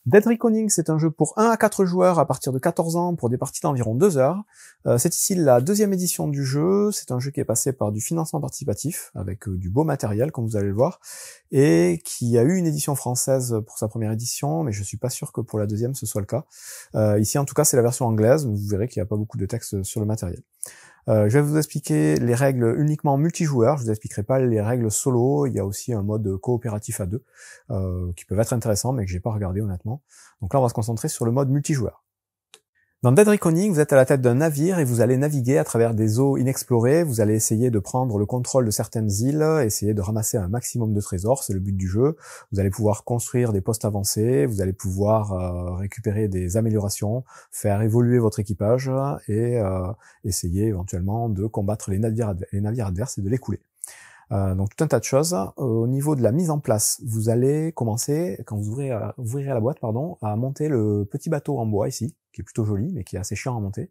Dead Reckoning, c'est un jeu pour 1 à 4 joueurs à partir de 14 ans pour des parties d'environ 2 heures. C'est ici la deuxième édition du jeu. C'est un jeu qui est passé par du financement participatif avec du beau matériel, comme vous allez le voir, et qui a eu une édition française pour sa première édition, mais je suis pas sûr que pour la deuxième ce soit le cas. Ici, en tout cas, c'est la version anglaise. Vous verrez qu'il n'y a pas beaucoup de texte sur le matériel. Je vais vous expliquer les règles uniquement multijoueurs, je vous expliquerai pas les règles solo, il y a aussi un mode coopératif à deux, qui peuvent être intéressants, mais que j'ai pas regardé honnêtement. Donc là, on va se concentrer sur le mode multijoueur. Dans Dead Reckoning, vous êtes à la tête d'un navire et vous allez naviguer à travers des eaux inexplorées, vous allez essayer de prendre le contrôle de certaines îles, essayer de ramasser un maximum de trésors, c'est le but du jeu. Vous allez pouvoir construire des postes avancés, vous allez pouvoir récupérer des améliorations, faire évoluer votre équipage et essayer éventuellement de combattre les navires adverses et de les couler. Donc tout un tas de choses. Au niveau de la mise en place, vous allez commencer, quand vous ouvrirez la boîte, à monter le petit bateau en bois ici, qui est plutôt joli, mais qui est assez chiant à monter.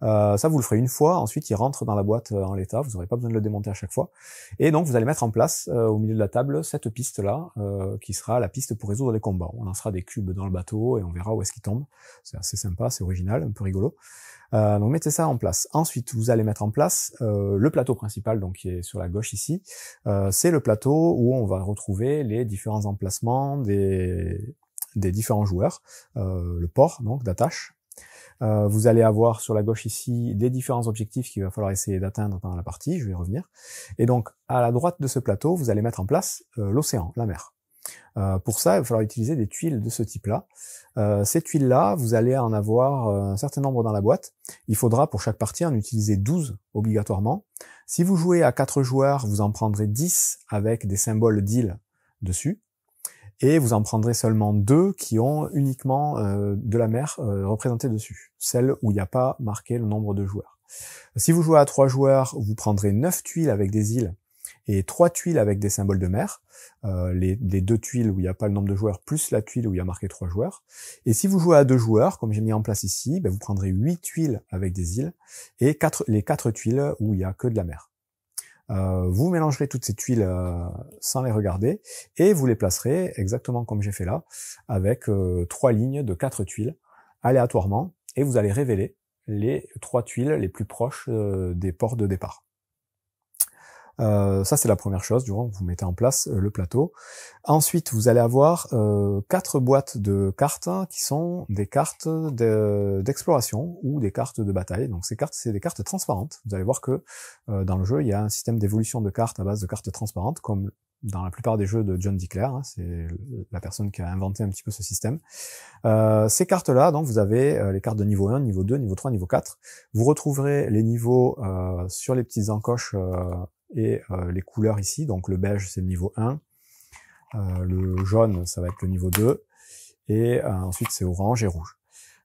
Ça, vous le ferez une fois, ensuite il rentre dans la boîte en l'état, vous n'aurez pas besoin de le démonter à chaque fois. Et donc vous allez mettre en place, au milieu de la table, cette piste-là, qui sera la piste pour résoudre les combats. On lancera des cubes dans le bateau et on verra où est-ce qu'ils tombent. C'est assez sympa, c'est original, un peu rigolo. Donc mettez ça en place. Ensuite, vous allez mettre en place le plateau principal, donc qui est sur la gauche ici. C'est le plateau où on va retrouver les différents emplacements des différents joueurs, le port donc d'attache. Vous allez avoir sur la gauche ici les différents objectifs qu'il va falloir essayer d'atteindre pendant la partie, je vais y revenir. Et donc à la droite de ce plateau, vous allez mettre en place l'océan, la mer. Pour ça, il va falloir utiliser des tuiles de ce type-là. Ces tuiles-là, vous allez en avoir un certain nombre dans la boîte. Il faudra pour chaque partie en utiliser 12 obligatoirement. Si vous jouez à 4 joueurs, vous en prendrez 10 avec des symboles d'île dessus. Et vous en prendrez seulement 2 qui ont uniquement de la mer représentée dessus, celles où il n'y a pas marqué le nombre de joueurs. Si vous jouez à 3 joueurs, vous prendrez 9 tuiles avec des îles et 3 tuiles avec des symboles de mer, les 2 tuiles où il n'y a pas le nombre de joueurs, plus la tuile où il y a marqué 3 joueurs. Et si vous jouez à 2 joueurs, comme j'ai mis en place ici, vous prendrez 8 tuiles avec des îles et les 4 tuiles où il n'y a que de la mer. Vous mélangerez toutes ces tuiles sans les regarder et vous les placerez exactement comme j'ai fait là, avec 3 lignes de 4 tuiles aléatoirement, et vous allez révéler les 3 tuiles les plus proches des ports de départ. Ça c'est la première chose, durant que vous mettez en place le plateau. Ensuite, vous allez avoir 4 boîtes de cartes qui sont des cartes d'exploration ou des cartes de bataille. Donc ces cartes, c'est des cartes transparentes. Vous allez voir que dans le jeu, il y a un système d'évolution de cartes à base de cartes transparentes, comme dans la plupart des jeux de John Dickler, c'est la personne qui a inventé un petit peu ce système. Ces cartes-là, donc vous avez les cartes de niveau 1, niveau 2, niveau 3, niveau 4. Vous retrouverez les niveaux sur les petites encoches et les couleurs ici. Donc le beige, c'est le niveau 1. Le jaune, ça va être le niveau 2. Et ensuite, c'est orange et rouge.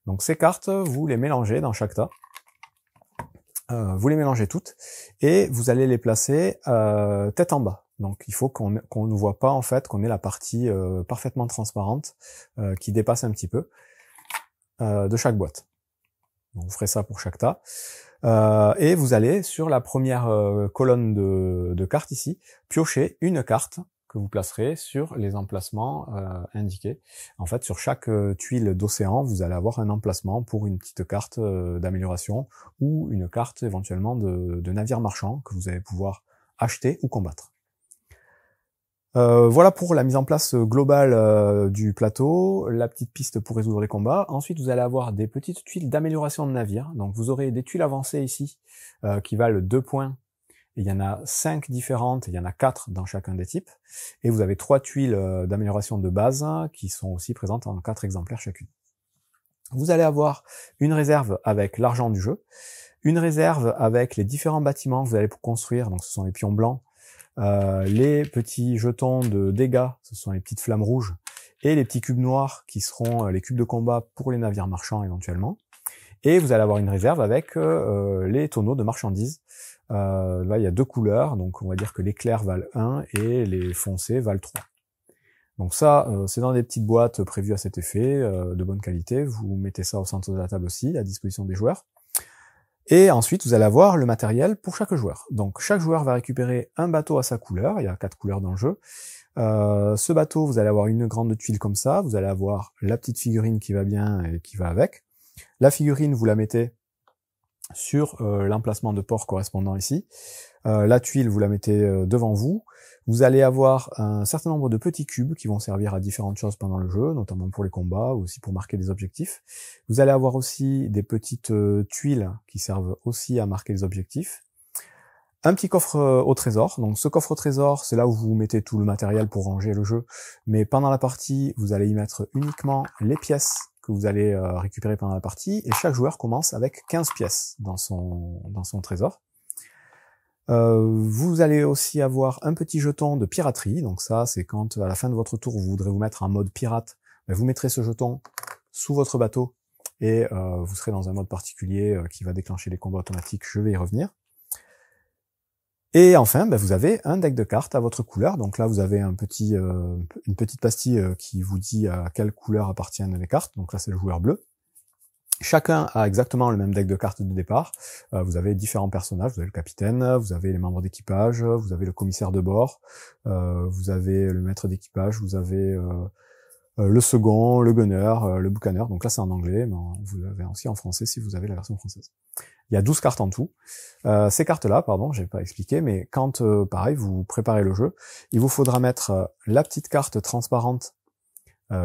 Donc ces cartes, vous les mélangez dans chaque tas. Vous les mélangez toutes et vous allez les placer tête en bas. Donc il faut qu'on ne voit pas en fait qu'on ait la partie parfaitement transparente qui dépasse un petit peu de chaque boîte. Donc vous ferez ça pour chaque tas. Et vous allez sur la première colonne de cartes ici piocher une carte que vous placerez sur les emplacements indiqués. En fait, sur chaque tuile d'océan, vous allez avoir un emplacement pour une petite carte d'amélioration ou une carte éventuellement de navire marchand que vous allez pouvoir acheter ou combattre. Voilà pour la mise en place globale du plateau, la petite piste pour résoudre les combats. Ensuite, vous allez avoir des petites tuiles d'amélioration de navire. Donc vous aurez des tuiles avancées ici qui valent 2 points. Il y en a 5 différentes, il y en a 4 dans chacun des types. Et vous avez 3 tuiles d'amélioration de base qui sont aussi présentes en 4 exemplaires chacune. Vous allez avoir une réserve avec l'argent du jeu, une réserve avec les différents bâtiments que vous allez construire, donc ce sont les pions blancs, les petits jetons de dégâts, ce sont les petites flammes rouges, et les petits cubes noirs qui seront les cubes de combat pour les navires marchands éventuellement. Et vous allez avoir une réserve avec les tonneaux de marchandises. Là, il y a 2 couleurs, donc on va dire que les clairs valent 1 et les foncés valent 3. Donc ça, c'est dans des petites boîtes prévues à cet effet, de bonne qualité. Vous mettez ça au centre de la table aussi, à disposition des joueurs. Et ensuite, vous allez avoir le matériel pour chaque joueur. Donc chaque joueur va récupérer un bateau à sa couleur, il y a 4 couleurs dans le jeu. Ce bateau, vous allez avoir une grande tuile comme ça, vous allez avoir la petite figurine qui va bien et qui va avec. La figurine, vous la mettez sur l'emplacement de port correspondant ici. La tuile, vous la mettez devant vous. Vous allez avoir un certain nombre de petits cubes qui vont servir à différentes choses pendant le jeu, notamment pour les combats ou aussi pour marquer des objectifs. Vous allez avoir aussi des petites tuiles qui servent aussi à marquer les objectifs. Un petit coffre au trésor. Donc ce coffre au trésor, c'est là où vous mettez tout le matériel pour ranger le jeu. Mais pendant la partie, vous allez y mettre uniquement les pièces que vous allez récupérer pendant la partie. Et chaque joueur commence avec 15 pièces dans son trésor. Vous allez aussi avoir un petit jeton de piraterie, donc ça c'est quand à la fin de votre tour vous voudrez vous mettre en mode pirate, vous mettrez ce jeton sous votre bateau et vous serez dans un mode particulier qui va déclencher les combats automatiques, je vais y revenir. Et enfin vous avez un deck de cartes à votre couleur, donc là vous avez une petite pastille qui vous dit à quelle couleur appartiennent les cartes, donc là c'est le joueur bleu. Chacun a exactement le même deck de cartes de départ. Vous avez différents personnages, vous avez le capitaine, vous avez les membres d'équipage, vous avez le commissaire de bord, vous avez le maître d'équipage, vous avez le second, le gunner, le boucaner. Donc là c'est en anglais, mais vous l'avez aussi en français si vous avez la version française. Il y a 12 cartes en tout. Ces cartes-là, pardon, j'ai pas expliqué, mais quand, pareil, vous préparez le jeu, il vous faudra mettre la petite carte transparente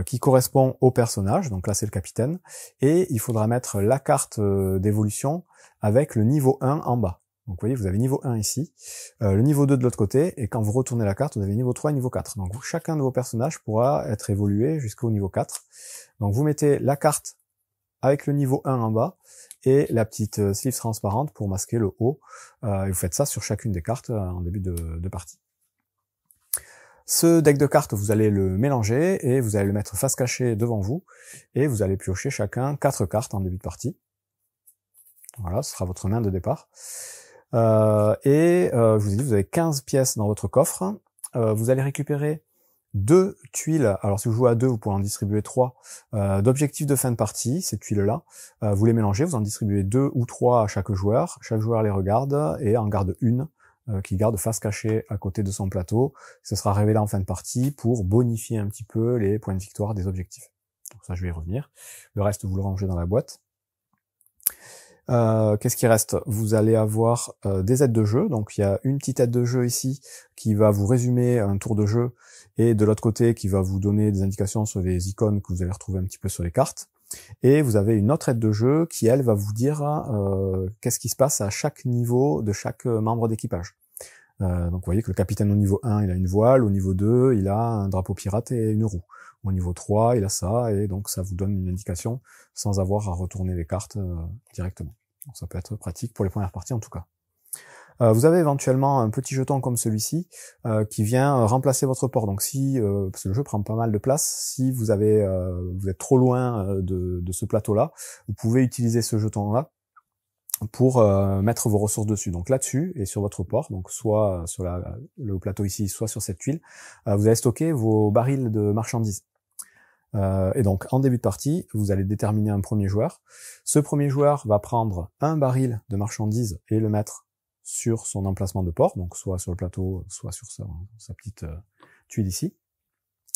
qui correspond au personnage, donc là c'est le capitaine, et il faudra mettre la carte d'évolution avec le niveau 1 en bas. Donc vous voyez, vous avez niveau 1 ici, le niveau 2 de l'autre côté, et quand vous retournez la carte, vous avez niveau 3 et niveau 4. Donc chacun de vos personnages pourra être évolué jusqu'au niveau 4. Donc vous mettez la carte avec le niveau 1 en bas, et la petite sleeve transparente pour masquer le haut, et vous faites ça sur chacune des cartes en début de partie. Ce deck de cartes, vous allez le mélanger et vous allez le mettre face cachée devant vous et vous allez piocher chacun 4 cartes en début de partie. Voilà, ce sera votre main de départ. Je vous ai dit, vous avez 15 pièces dans votre coffre. Vous allez récupérer 2 tuiles, alors si vous jouez à 2, vous pouvez en distribuer 3, d'objectifs de fin de partie, ces tuiles-là. Vous les mélangez, vous en distribuez 2 ou 3 à chaque joueur les regarde et en garde une. Qui garde face cachée à côté de son plateau. Ce sera révélé en fin de partie pour bonifier un petit peu les points de victoire des objectifs. Donc ça, je vais y revenir. Le reste, vous le rangez dans la boîte. Qu'est-ce qui reste? Vous allez avoir des aides de jeu. Donc il y a une petite aide de jeu ici qui va vous résumer un tour de jeu et de l'autre côté qui va vous donner des indications sur les icônes que vous allez retrouver un petit peu sur les cartes. Et vous avez une autre aide de jeu qui, elle, va vous dire qu'est-ce qui se passe à chaque niveau de chaque membre d'équipage. Donc vous voyez que le capitaine au niveau 1, il a une voile, au niveau 2, il a un drapeau pirate et une roue. Au niveau 3, il a ça, et donc ça vous donne une indication sans avoir à retourner les cartes directement. Donc ça peut être pratique pour les premières parties en tout cas. Vous avez éventuellement un petit jeton comme celui-ci qui vient remplacer votre port. Donc si, parce que le jeu prend pas mal de place, si vous êtes trop loin de ce plateau-là, vous pouvez utiliser ce jeton-là pour mettre vos ressources dessus. Donc là-dessus et sur votre port, donc soit sur le plateau ici, soit sur cette tuile, vous allez stocker vos barils de marchandises. Et donc en début de partie, vous allez déterminer un premier joueur. Ce premier joueur va prendre un baril de marchandises et le mettre sur son emplacement de port, donc soit sur le plateau, soit sur sa petite tuile ici.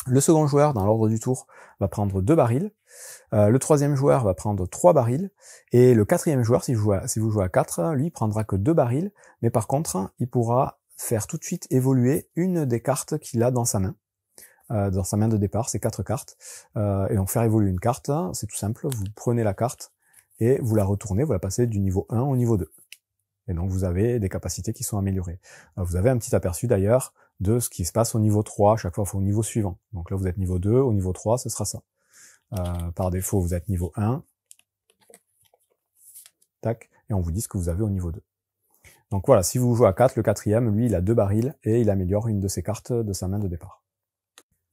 Le second joueur, dans l'ordre du tour, va prendre 2 barils. Le troisième joueur va prendre 3 barils. Et le quatrième joueur, si vous jouez à 4, lui prendra que 2 barils. Mais par contre, il pourra faire tout de suite évoluer une des cartes qu'il a dans sa main. Dans sa main de départ, c'est 4 cartes. Et donc faire évoluer une carte, c'est tout simple. Vous prenez la carte et vous la retournez, vous la passez du niveau 1 au niveau 2. Et donc vous avez des capacités qui sont améliorées. Vous avez un petit aperçu d'ailleurs de ce qui se passe au niveau 3, à chaque fois au niveau suivant. Donc là vous êtes niveau 2, au niveau 3 ce sera ça. Par défaut vous êtes niveau 1, tac, et on vous dit ce que vous avez au niveau 2. Donc voilà, si vous jouez à 4, le quatrième, lui il a 2 barils et il améliore une de ses cartes de sa main de départ.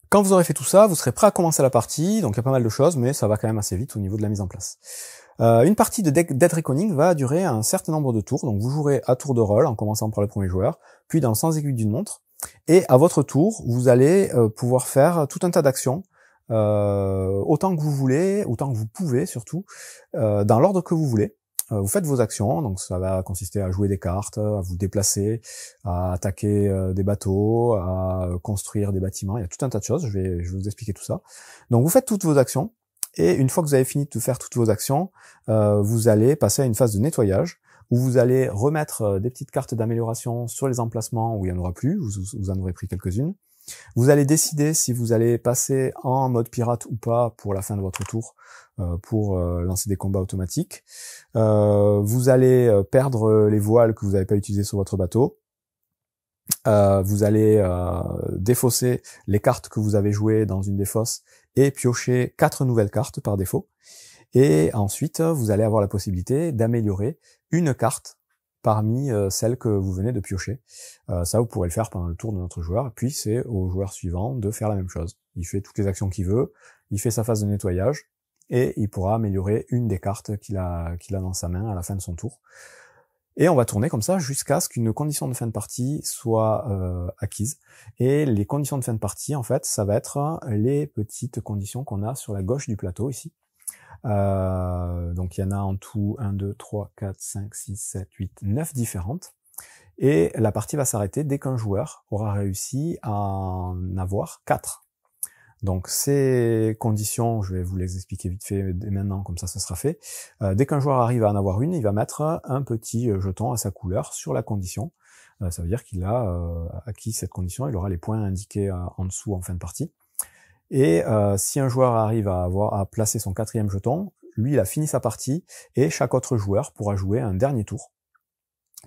Quand vous aurez fait tout ça, vous serez prêt à commencer la partie, donc il y a pas mal de choses, mais ça va quand même assez vite au niveau de la mise en place. Une partie de Dead Reckoning va durer un certain nombre de tours, donc vous jouerez à tour de rôle en commençant par le premier joueur, puis dans le sens aiguille d'une montre, et à votre tour, vous allez pouvoir faire tout un tas d'actions, autant que vous voulez, autant que vous pouvez surtout, dans l'ordre que vous voulez. vous faites vos actions, donc ça va consister à jouer des cartes, à vous déplacer, à attaquer des bateaux, à construire des bâtiments, il y a tout un tas de choses, je vais vous expliquer tout ça. Donc vous faites toutes vos actions, et une fois que vous avez fini de faire toutes vos actions, vous allez passer à une phase de nettoyage, où vous allez remettre des petites cartes d'amélioration sur les emplacements où il n'y en aura plus, vous en aurez pris quelques-unes. Vous allez décider si vous allez passer en mode pirate ou pas pour la fin de votre tour, pour lancer des combats automatiques. Vous allez perdre les voiles que vous n'avez pas utilisées sur votre bateau. Vous allez défausser les cartes que vous avez jouées dans une des fosses et piocher 4 nouvelles cartes par défaut. Et ensuite, vous allez avoir la possibilité d'améliorer une carte parmi celles que vous venez de piocher. Ça, vous pourrez le faire pendant le tour de notre joueur, puis c'est au joueur suivant de faire la même chose. Il fait toutes les actions qu'il veut, il fait sa phase de nettoyage, et il pourra améliorer une des cartes qu'il a dans sa main à la fin de son tour. Et on va tourner comme ça jusqu'à ce qu'une condition de fin de partie soit acquise. Et les conditions de fin de partie, en fait, ça va être les petites conditions qu'on a sur la gauche du plateau ici. Donc il y en a en tout 1, 2, 3, 4, 5, 6, 7, 8, 9 différentes. Et la partie va s'arrêter dès qu'un joueur aura réussi à en avoir 4. Donc ces conditions, je vais vous les expliquer vite fait dès maintenant, comme ça sera fait. Dès qu'un joueur arrive à en avoir une, il va mettre un petit jeton à sa couleur sur la condition. Ça veut dire qu'il a acquis cette condition, il aura les points indiqués en dessous en fin de partie. Et si un joueur arrive à placer son 4e jeton, lui il a fini sa partie, et chaque autre joueur pourra jouer un dernier tour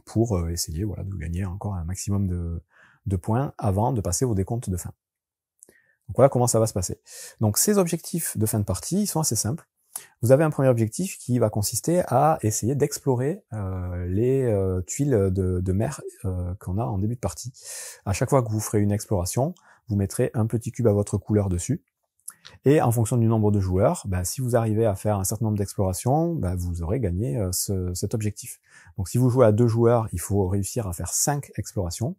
pour essayer de gagner encore un maximum de points avant de passer au décompte de fin. Donc voilà comment ça va se passer. Donc ces objectifs de fin de partie, ils sont assez simples. Vous avez un premier objectif qui va consister à essayer d'explorer les tuiles de mer qu'on a en début de partie. À chaque fois que vous ferez une exploration, vous mettrez un petit cube à votre couleur dessus. Et en fonction du nombre de joueurs, si vous arrivez à faire un certain nombre d'explorations, vous aurez gagné cet objectif. Donc si vous jouez à 2 joueurs, il faut réussir à faire 5 explorations.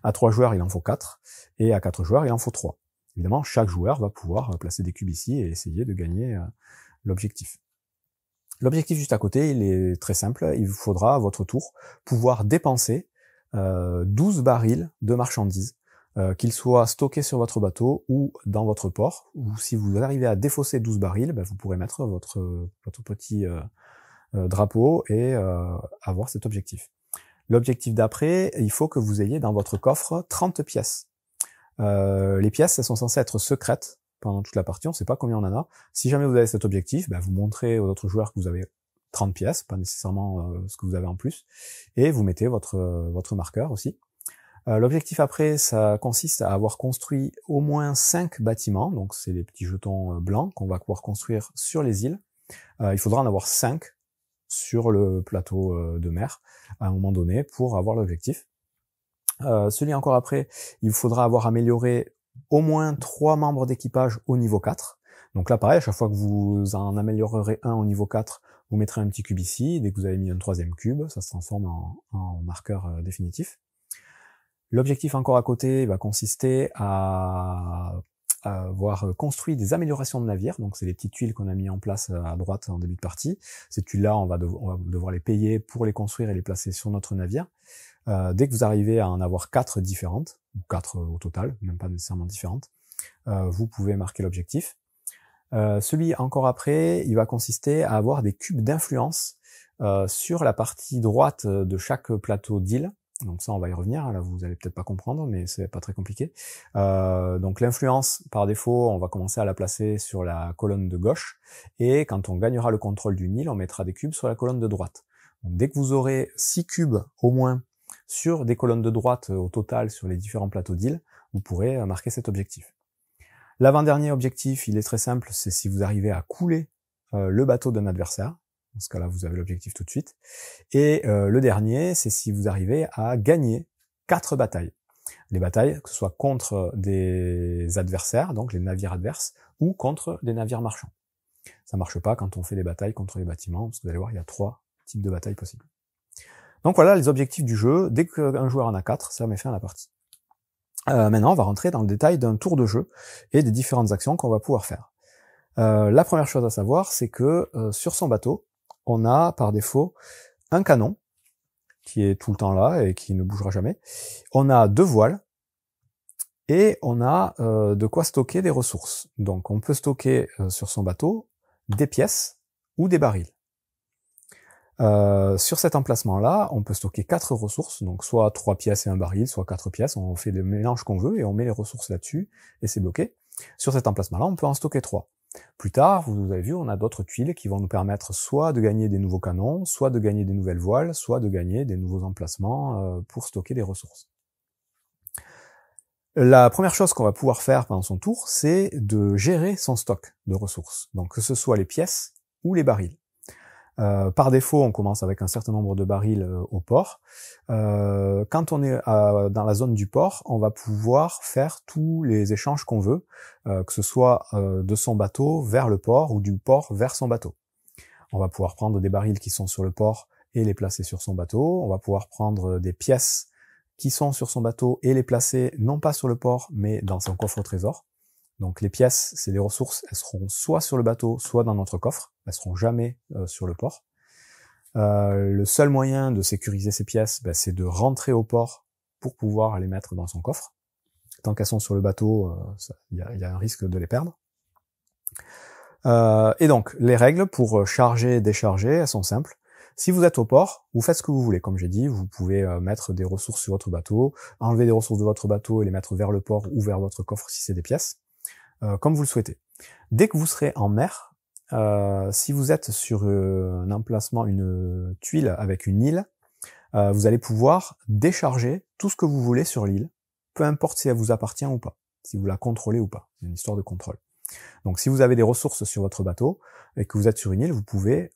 À 3 joueurs, il en faut 4. Et à 4 joueurs, il en faut 3. Évidemment, chaque joueur va pouvoir placer des cubes ici et essayer de gagner l'objectif. L'objectif juste à côté, il est très simple. Il vous faudra, à votre tour, pouvoir dépenser 12 barils de marchandises, qu'ils soient stockés sur votre bateau ou dans votre port. Ou si vous arrivez à défausser 12 barils, vous pourrez mettre votre petit drapeau et avoir cet objectif. L'objectif d'après, il faut que vous ayez dans votre coffre 30 pièces. Les pièces, elles sont censées être secrètes pendant toute la partie, on ne sait pas combien on en a. Si jamais vous avez cet objectif, vous montrez aux autres joueurs que vous avez 30 pièces, pas nécessairement ce que vous avez en plus, et vous mettez votre marqueur aussi. L'objectif après, ça consiste à avoir construit au moins 5 bâtiments, donc c'est les petits jetons blancs qu'on va pouvoir construire sur les îles. Il faudra en avoir 5 sur le plateau de mer à un moment donné pour avoir l'objectif. Celui encore après, il faudra avoir amélioré au moins 3 membres d'équipage au niveau 4. Donc là pareil, à chaque fois que vous en améliorerez un au niveau 4, vous mettrez un petit cube ici. Dès que vous avez mis un 3e cube, ça se transforme en marqueur définitif. L'objectif encore à côté va consister à avoir construit des améliorations de navires. Donc c'est les petites tuiles qu'on a mis en place à droite en début de partie. Ces tuiles-là, on va devoir les payer pour les construire et les placer sur notre navire. Dès que vous arrivez à en avoir 4 différentes, ou 4 au total, même pas nécessairement différentes, vous pouvez marquer l'objectif. Celui encore après, il va consister à avoir des cubes d'influence sur la partie droite de chaque plateau d'île. Donc ça, on va y revenir, là vous allez peut-être pas comprendre, mais c'est pas très compliqué. Donc l'influence, par défaut, on va commencer à la placer sur la colonne de gauche, et quand on gagnera le contrôle d'une île, on mettra des cubes sur la colonne de droite. Donc dès que vous aurez 6 cubes au moins sur des colonnes de droite au total sur les différents plateaux d'îles, vous pourrez marquer cet objectif. L'avant-dernier objectif, il est très simple, c'est si vous arrivez à couler le bateau d'un adversaire. Dans ce cas-là, vous avez l'objectif tout de suite. Et le dernier, c'est si vous arrivez à gagner 4 batailles. Les batailles, que ce soit contre des adversaires, donc les navires adverses, ou contre des navires marchands. Ça marche pas quand on fait des batailles contre les bâtiments, parce que vous allez voir, il y a 3 types de batailles possibles. Donc voilà les objectifs du jeu. Dès qu'un joueur en a 4, ça met fin à la partie. Maintenant, on va rentrer dans le détail d'un tour de jeu et des différentes actions qu'on va pouvoir faire. La première chose à savoir, c'est que sur son bateau, on a par défaut un canon qui est tout le temps là et qui ne bougera jamais. On a 2 voiles et on a de quoi stocker des ressources. Donc on peut stocker sur son bateau des pièces ou des barils. Sur cet emplacement-là, on peut stocker 4 ressources, donc soit 3 pièces et un baril, soit 4 pièces, on fait le mélange qu'on veut et on met les ressources là-dessus et c'est bloqué. Sur cet emplacement-là, on peut en stocker 3. Plus tard, vous avez vu, on a d'autres tuiles qui vont nous permettre soit de gagner des nouveaux canons, soit de gagner des nouvelles voiles, soit de gagner des nouveaux emplacements pour stocker des ressources. La première chose qu'on va pouvoir faire pendant son tour, c'est de gérer son stock de ressources, donc que ce soit les pièces ou les barils. Par défaut, on commence avec un certain nombre de barils au port. Quand on est dans la zone du port, on va pouvoir faire tous les échanges qu'on veut, que ce soit de son bateau vers le port ou du port vers son bateau. On va pouvoir prendre des barils qui sont sur le port et les placer sur son bateau. On va pouvoir prendre des pièces qui sont sur son bateau et les placer non pas sur le port, mais dans son coffre au trésor. Donc les pièces, c'est les ressources, elles seront soit sur le bateau, soit dans notre coffre, elles seront jamais sur le port. Le seul moyen de sécuriser ces pièces, c'est de rentrer au port pour pouvoir les mettre dans son coffre. Tant qu'elles sont sur le bateau, il y a un risque de les perdre. Et donc, les règles pour charger et décharger, elles sont simples. Si vous êtes au port, vous faites ce que vous voulez. Comme j'ai dit, vous pouvez mettre des ressources sur votre bateau, enlever des ressources de votre bateau et les mettre vers le port ou vers votre coffre si c'est des pièces. Comme vous le souhaitez. Dès que vous serez en mer, si vous êtes sur un emplacement, une tuile avec une île, vous allez pouvoir décharger tout ce que vous voulez sur l'île, peu importe si elle vous appartient ou pas, si vous la contrôlez ou pas. C'est une histoire de contrôle. Donc si vous avez des ressources sur votre bateau et que vous êtes sur une île, vous pouvez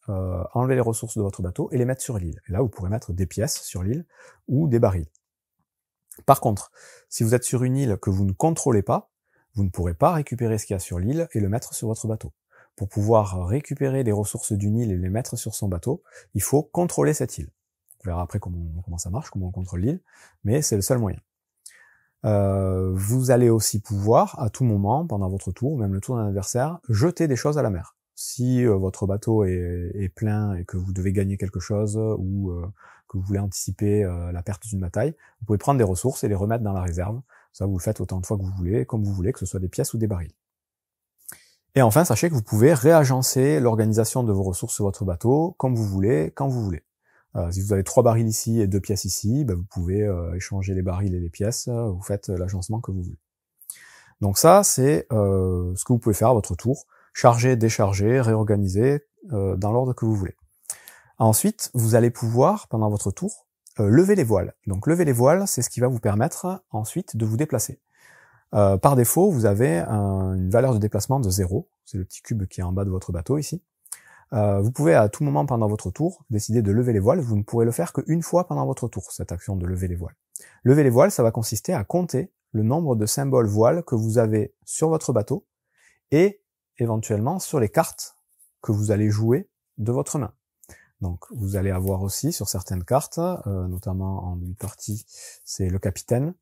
enlever les ressources de votre bateau et les mettre sur l'île. Et là, vous pourrez mettre des pièces sur l'île ou des barils. Par contre, si vous êtes sur une île que vous ne contrôlez pas, vous ne pourrez pas récupérer ce qu'il y a sur l'île et le mettre sur votre bateau. Pour pouvoir récupérer les ressources d'une île et les mettre sur son bateau, il faut contrôler cette île. On verra après comment ça marche, comment on contrôle l'île, mais c'est le seul moyen. Vous allez aussi pouvoir, à tout moment, pendant votre tour, même le tour d'un adversaire, jeter des choses à la mer. Si votre bateau est plein et que vous devez gagner quelque chose ou que vous voulez anticiper la perte d'une bataille, vous pouvez prendre des ressources et les remettre dans la réserve. Ça, vous le faites autant de fois que vous voulez, comme vous voulez, que ce soit des pièces ou des barils. Et enfin, sachez que vous pouvez réagencer l'organisation de vos ressources sur votre bateau comme vous voulez, quand vous voulez. Si vous avez 3 barils ici et 2 pièces ici, vous pouvez échanger les barils et les pièces, vous faites l'agencement que vous voulez. Donc ça, c'est ce que vous pouvez faire à votre tour. Charger, décharger, réorganiser dans l'ordre que vous voulez. Ensuite, vous allez pouvoir, pendant votre tour, lever les voiles. Donc lever les voiles, c'est ce qui va vous permettre ensuite de vous déplacer. Par défaut, vous avez une valeur de déplacement de 0, c'est le petit cube qui est en bas de votre bateau ici. Vous pouvez à tout moment pendant votre tour décider de lever les voiles, vous ne pourrez le faire qu'une fois pendant votre tour, cette action de lever les voiles. Lever les voiles, ça va consister à compter le nombre de symboles voiles que vous avez sur votre bateau et éventuellement sur les cartes que vous allez jouer de votre main. Donc vous allez avoir aussi sur certaines cartes, notamment en début de partie, c'est le capitaine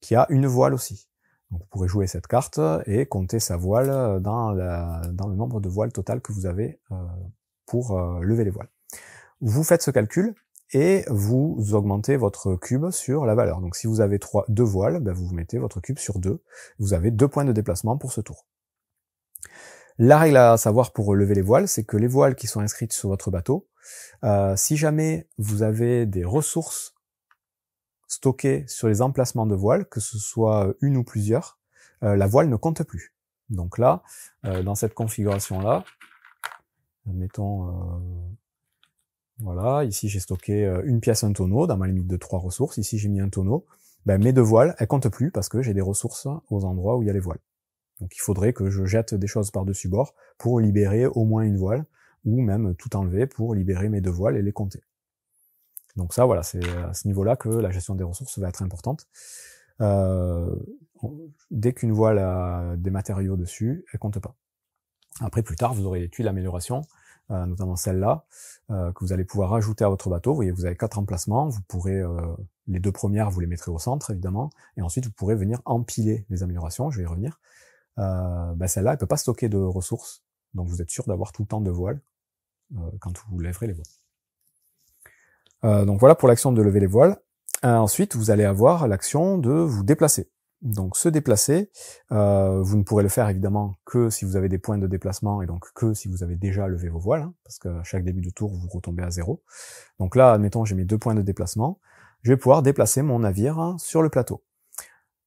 qui a une voile aussi. Donc vous pourrez jouer cette carte et compter sa voile dans le nombre de voiles totales que vous avez pour lever les voiles. Vous faites ce calcul et vous augmentez votre cube sur la valeur. Donc si vous avez 2 voiles, vous mettez votre cube sur 2. Vous avez 2 points de déplacement pour ce tour. La règle à savoir pour lever les voiles, c'est que les voiles qui sont inscrites sur votre bateau, si jamais vous avez des ressources stockées sur les emplacements de voiles, que ce soit une ou plusieurs, la voile ne compte plus. Donc là, dans cette configuration-là, admettons, voilà, ici j'ai stocké une pièce, un tonneau, dans ma limite de 3 ressources, ici j'ai mis un tonneau, mes 2 voiles, elles comptent plus parce que j'ai des ressources aux endroits où il y a les voiles. Donc il faudrait que je jette des choses par-dessus bord pour libérer au moins une voile, ou même tout enlever pour libérer mes 2 voiles et les compter. Donc ça, voilà, c'est à ce niveau-là que la gestion des ressources va être importante. Dès qu'une voile a des matériaux dessus, elle compte pas. Après, plus tard, vous aurez les tuiles d'amélioration, notamment celle-là, que vous allez pouvoir rajouter à votre bateau. Vous voyez, vous avez 4 emplacements. Vous pourrez, les 2 premières, vous les mettrez au centre, évidemment, et ensuite vous pourrez venir empiler les améliorations. Je vais y revenir. Celle-là, elle peut pas stocker de ressources, donc vous êtes sûr d'avoir tout le temps 2 voiles. quand vous lèverez les voiles. Donc voilà pour l'action de lever les voiles. Ensuite, vous allez avoir l'action de vous déplacer. Donc se déplacer, vous ne pourrez le faire évidemment que si vous avez des points de déplacement et donc que si vous avez déjà levé vos voiles, hein, parce qu'à chaque début de tour, vous retombez à 0. Donc là, admettons, j'ai mes 2 points de déplacement, je vais pouvoir déplacer mon navire sur le plateau.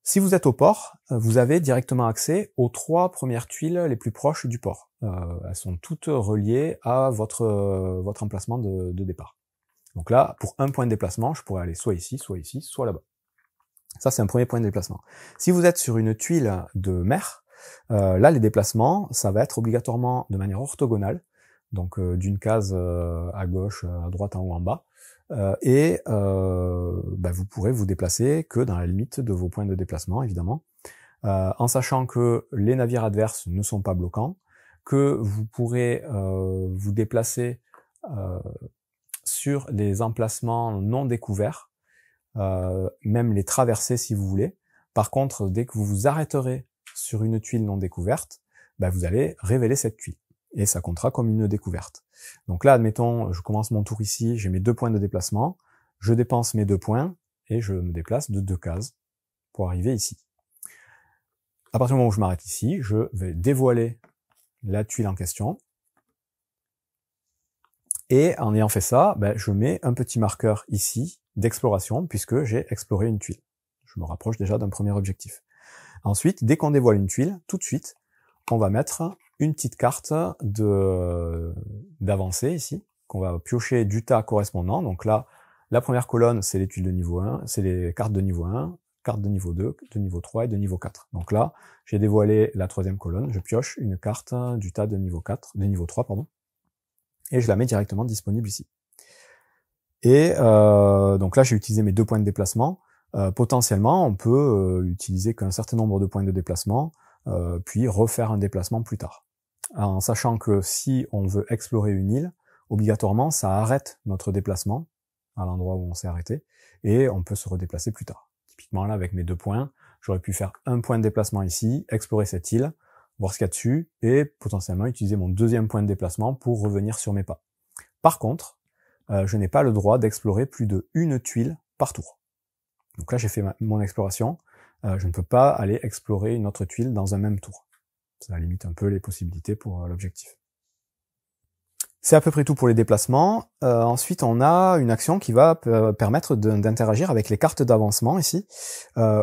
Si vous êtes au port, vous avez directement accès aux 3 premières tuiles les plus proches du port. Elles sont toutes reliées à votre emplacement de départ. Donc là, pour un point de déplacement, je pourrais aller soit ici, soit là-bas. Ça, c'est un premier point de déplacement. Si vous êtes sur une tuile de mer, là, les déplacements, ça va être obligatoirement de manière orthogonale, donc d'une case à gauche, à droite, en haut, en bas, vous pourrez vous déplacer que dans la limite de vos points de déplacement, évidemment, en sachant que les navires adverses ne sont pas bloquants, que vous pourrez vous déplacer sur les emplacements non découverts, même les traverser si vous voulez. Par contre, dès que vous vous arrêterez sur une tuile non découverte, vous allez révéler cette tuile et ça comptera comme une découverte. Donc là, admettons, je commence mon tour ici, j'ai mes 2 points de déplacement, je dépense mes 2 points et je me déplace de 2 cases pour arriver ici. À partir du moment où je m'arrête ici, je vais dévoiler la tuile en question. Et en ayant fait ça, je mets un petit marqueur ici d'exploration puisque j'ai exploré une tuile. Je me rapproche déjà d'un premier objectif. Ensuite, dès qu'on dévoile une tuile, tout de suite, on va mettre une petite carte d'avancée ici, qu'on va piocher du tas correspondant. Donc là, la première colonne, c'est les tuiles de niveau 1, c'est les cartes de niveau 1, cartes de niveau 2, de niveau 3 et de niveau 4. Donc là, j'ai dévoilé la 3e colonne, je pioche une carte du tas de niveau 4, de niveau 3, pardon, et je la mets directement disponible ici. Et donc là, j'ai utilisé mes 2 points de déplacement. Potentiellement, on peut utiliser qu'un certain nombre de points de déplacement, puis refaire un déplacement plus tard. En sachant que si on veut explorer une île, obligatoirement, ça arrête notre déplacement à l'endroit où on s'est arrêté, et on peut se redéplacer plus tard. Typiquement là, avec mes 2 points, j'aurais pu faire un point de déplacement ici, explorer cette île, voir ce qu'il y a dessus, et potentiellement utiliser mon 2e point de déplacement pour revenir sur mes pas. Par contre, je n'ai pas le droit d'explorer plus de 1 tuile par tour. Donc là, j'ai fait mon exploration, je ne peux pas aller explorer une autre tuile dans un même tour. Ça limite un peu les possibilités pour l'objectif. C'est à peu près tout pour les déplacements. Ensuite, on a une action qui va permettre d'interagir avec les cartes d'avancement ici,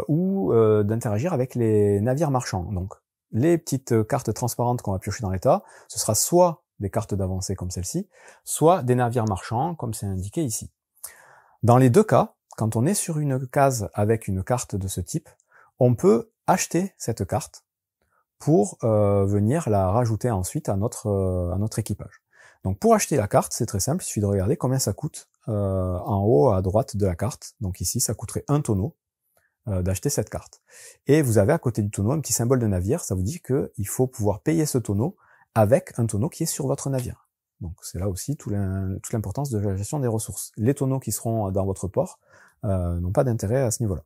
ou d'interagir avec les navires marchands. Donc, les petites cartes transparentes qu'on va piocher dans l'état, ce sera soit des cartes d'avancée comme celle-ci, soit des navires marchands comme c'est indiqué ici. Dans les 2 cas, quand on est sur une case avec une carte de ce type, on peut acheter cette carte pour venir la rajouter ensuite à notre équipage. Donc pour acheter la carte, c'est très simple, il suffit de regarder combien ça coûte en haut à droite de la carte. Donc ici, ça coûterait 1 tonneau d'acheter cette carte. Et vous avez à côté du tonneau un petit symbole de navire, ça vous dit qu'il faut pouvoir payer ce tonneau avec un tonneau qui est sur votre navire. Donc c'est là aussi toute l'importance de la gestion des ressources. Les tonneaux qui seront dans votre port n'ont pas d'intérêt à ce niveau-là.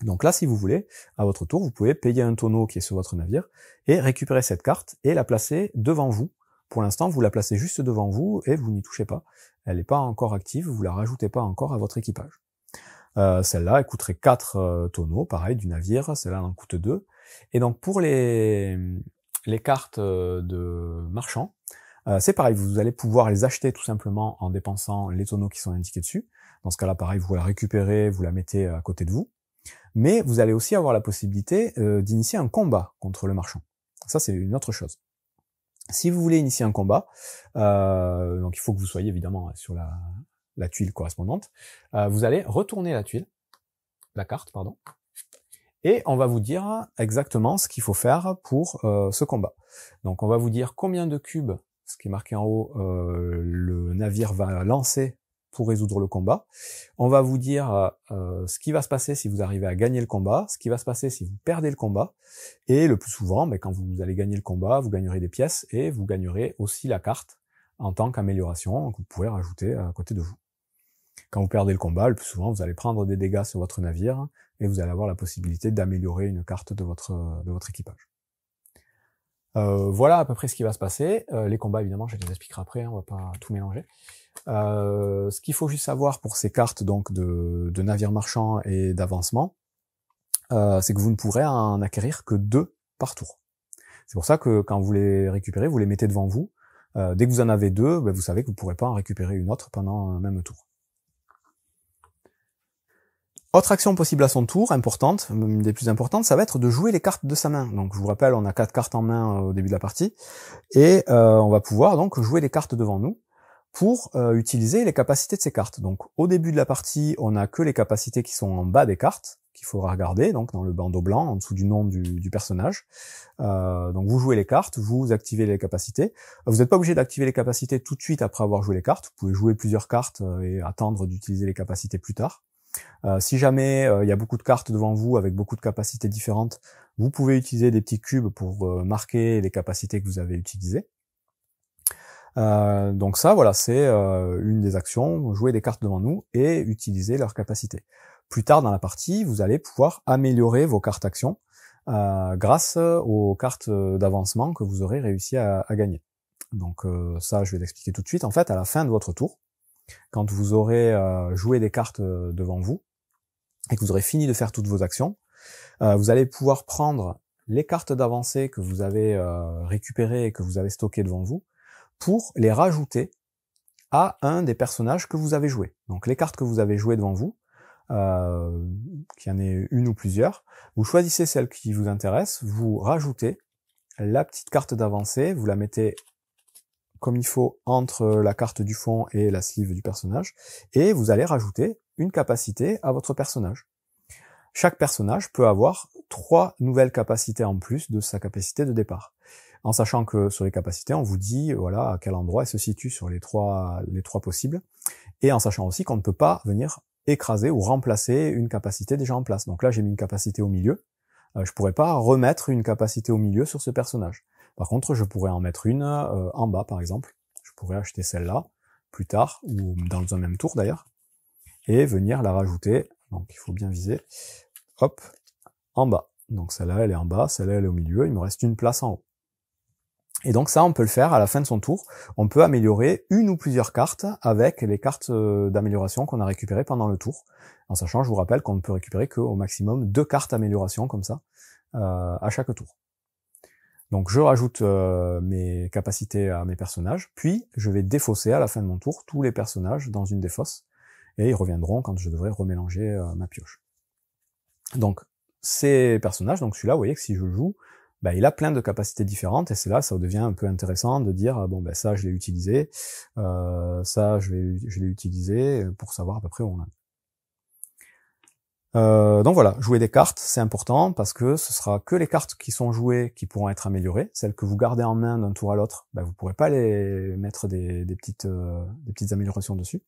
Donc là, si vous voulez, à votre tour, vous pouvez payer un tonneau qui est sur votre navire et récupérer cette carte et la placer devant vous. Pour l'instant, vous la placez juste devant vous et vous n'y touchez pas. Elle n'est pas encore active, vous la rajoutez pas encore à votre équipage. Celle-là, elle coûterait 4 tonneaux, pareil, du navire. Celle-là en coûte 2. Et donc pour les cartes de marchands, c'est pareil, vous allez pouvoir les acheter tout simplement en dépensant les tonneaux qui sont indiqués dessus. Dans ce cas-là, pareil, vous la récupérez, vous la mettez à côté de vous. Mais vous allez aussi avoir la possibilité d'initier un combat contre le marchand. Ça, c'est une autre chose. Si vous voulez initier un combat, donc il faut que vous soyez évidemment sur la tuile correspondante, vous allez retourner la carte, pardon, et on va vous dire exactement ce qu'il faut faire pour ce combat. Donc on va vous dire combien de cubes, ce qui est marqué en haut, le navire va lancer pour résoudre le combat. On va vous dire ce qui va se passer si vous arrivez à gagner le combat, ce qui va se passer si vous perdez le combat, et le plus souvent, quand vous allez gagner le combat, vous gagnerez des pièces, et vous gagnerez aussi la carte en tant qu'amélioration que vous pourrez rajouter à côté de vous. Quand vous perdez le combat, le plus souvent, vous allez prendre des dégâts sur votre navire, et vous allez avoir la possibilité d'améliorer une carte de votre équipage. Voilà à peu près ce qui va se passer. Les combats, évidemment, je les expliquerai après, hein, on va pas tout mélanger. Ce qu'il faut juste savoir pour ces cartes donc de navires marchands et d'avancement, c'est que vous ne pourrez en acquérir que 2 par tour. C'est pour ça que quand vous les récupérez, vous les mettez devant vous. Dès que vous en avez 2, vous savez que vous ne pourrez pas en récupérer une autre pendant un même tour. Autre action possible à son tour, importante, une des plus importantes, ça va être de jouer les cartes de sa main. Donc je vous rappelle, on a 4 cartes en main au début de la partie, et on va pouvoir donc jouer les cartes devant nous pour utiliser les capacités de ces cartes. Donc au début de la partie, on n'a que les capacités qui sont en bas des cartes, qu'il faudra regarder, donc dans le bandeau blanc, en dessous du nom du personnage. Donc vous jouez les cartes, vous activez les capacités. Vous n'êtes pas obligé d'activer les capacités tout de suite après avoir joué les cartes, vous pouvez jouer plusieurs cartes et attendre d'utiliser les capacités plus tard. Si jamais il y a beaucoup de cartes devant vous avec beaucoup de capacités différentes, vous pouvez utiliser des petits cubes pour marquer les capacités que vous avez utilisées. Donc ça, voilà, c'est une des actions, jouer des cartes devant nous et utiliser leurs capacités. Plus tard dans la partie, vous allez pouvoir améliorer vos cartes actions grâce aux cartes d'avancement que vous aurez réussi à gagner. Donc ça, je vais l'expliquer tout de suite. En fait, à la fin de votre tour, quand vous aurez joué des cartes devant vous et que vous aurez fini de faire toutes vos actions, vous allez pouvoir prendre les cartes d'avancée que vous avez récupérées et que vous avez stockées devant vous pour les rajouter à un des personnages que vous avez joué. Donc les cartes que vous avez jouées devant vous, qu'il y en ait une ou plusieurs, vous choisissez celle qui vous intéresse, vous rajoutez la petite carte d'avancée, vous la mettez comme il faut entre la carte du fond et la sleeve du personnage, et vous allez rajouter une capacité à votre personnage. Chaque personnage peut avoir 3 nouvelles capacités en plus de sa capacité de départ. En sachant que sur les capacités, on vous dit voilà à quel endroit elles se situent sur les trois possibles, et en sachant aussi qu'on ne peut pas venir écraser ou remplacer une capacité déjà en place. Donc là, j'ai mis une capacité au milieu. Je pourrais pas remettre une capacité au milieu sur ce personnage. Par contre, je pourrais en mettre une en bas, par exemple. Je pourrais acheter celle-là plus tard, ou dans un même tour d'ailleurs, et venir la rajouter. Donc il faut bien viser. Hop, en bas. Donc celle-là, elle est en bas, celle-là, elle est au milieu. Il me reste une place en haut. Et donc ça, on peut le faire à la fin de son tour. On peut améliorer une ou plusieurs cartes avec les cartes d'amélioration qu'on a récupérées pendant le tour. En sachant, je vous rappelle qu'on ne peut récupérer qu'au maximum 2 cartes d'amélioration comme ça à chaque tour. Donc je rajoute mes capacités à mes personnages, puis je vais défausser à la fin de mon tour tous les personnages dans une des fosses, et ils reviendront quand je devrais remélanger ma pioche. Donc ces personnages, donc celui-là, vous voyez que si je joue, il a plein de capacités différentes, et c'est là ça devient un peu intéressant de dire bon ça je l'ai utilisé, ça je l'ai utilisé pour savoir à peu près où on en est. Donc voilà, jouer des cartes, c'est important parce que ce sera que les cartes qui sont jouées qui pourront être améliorées. Celles que vous gardez en main d'un tour à l'autre, vous pourrez pas les mettre des petites améliorations dessus.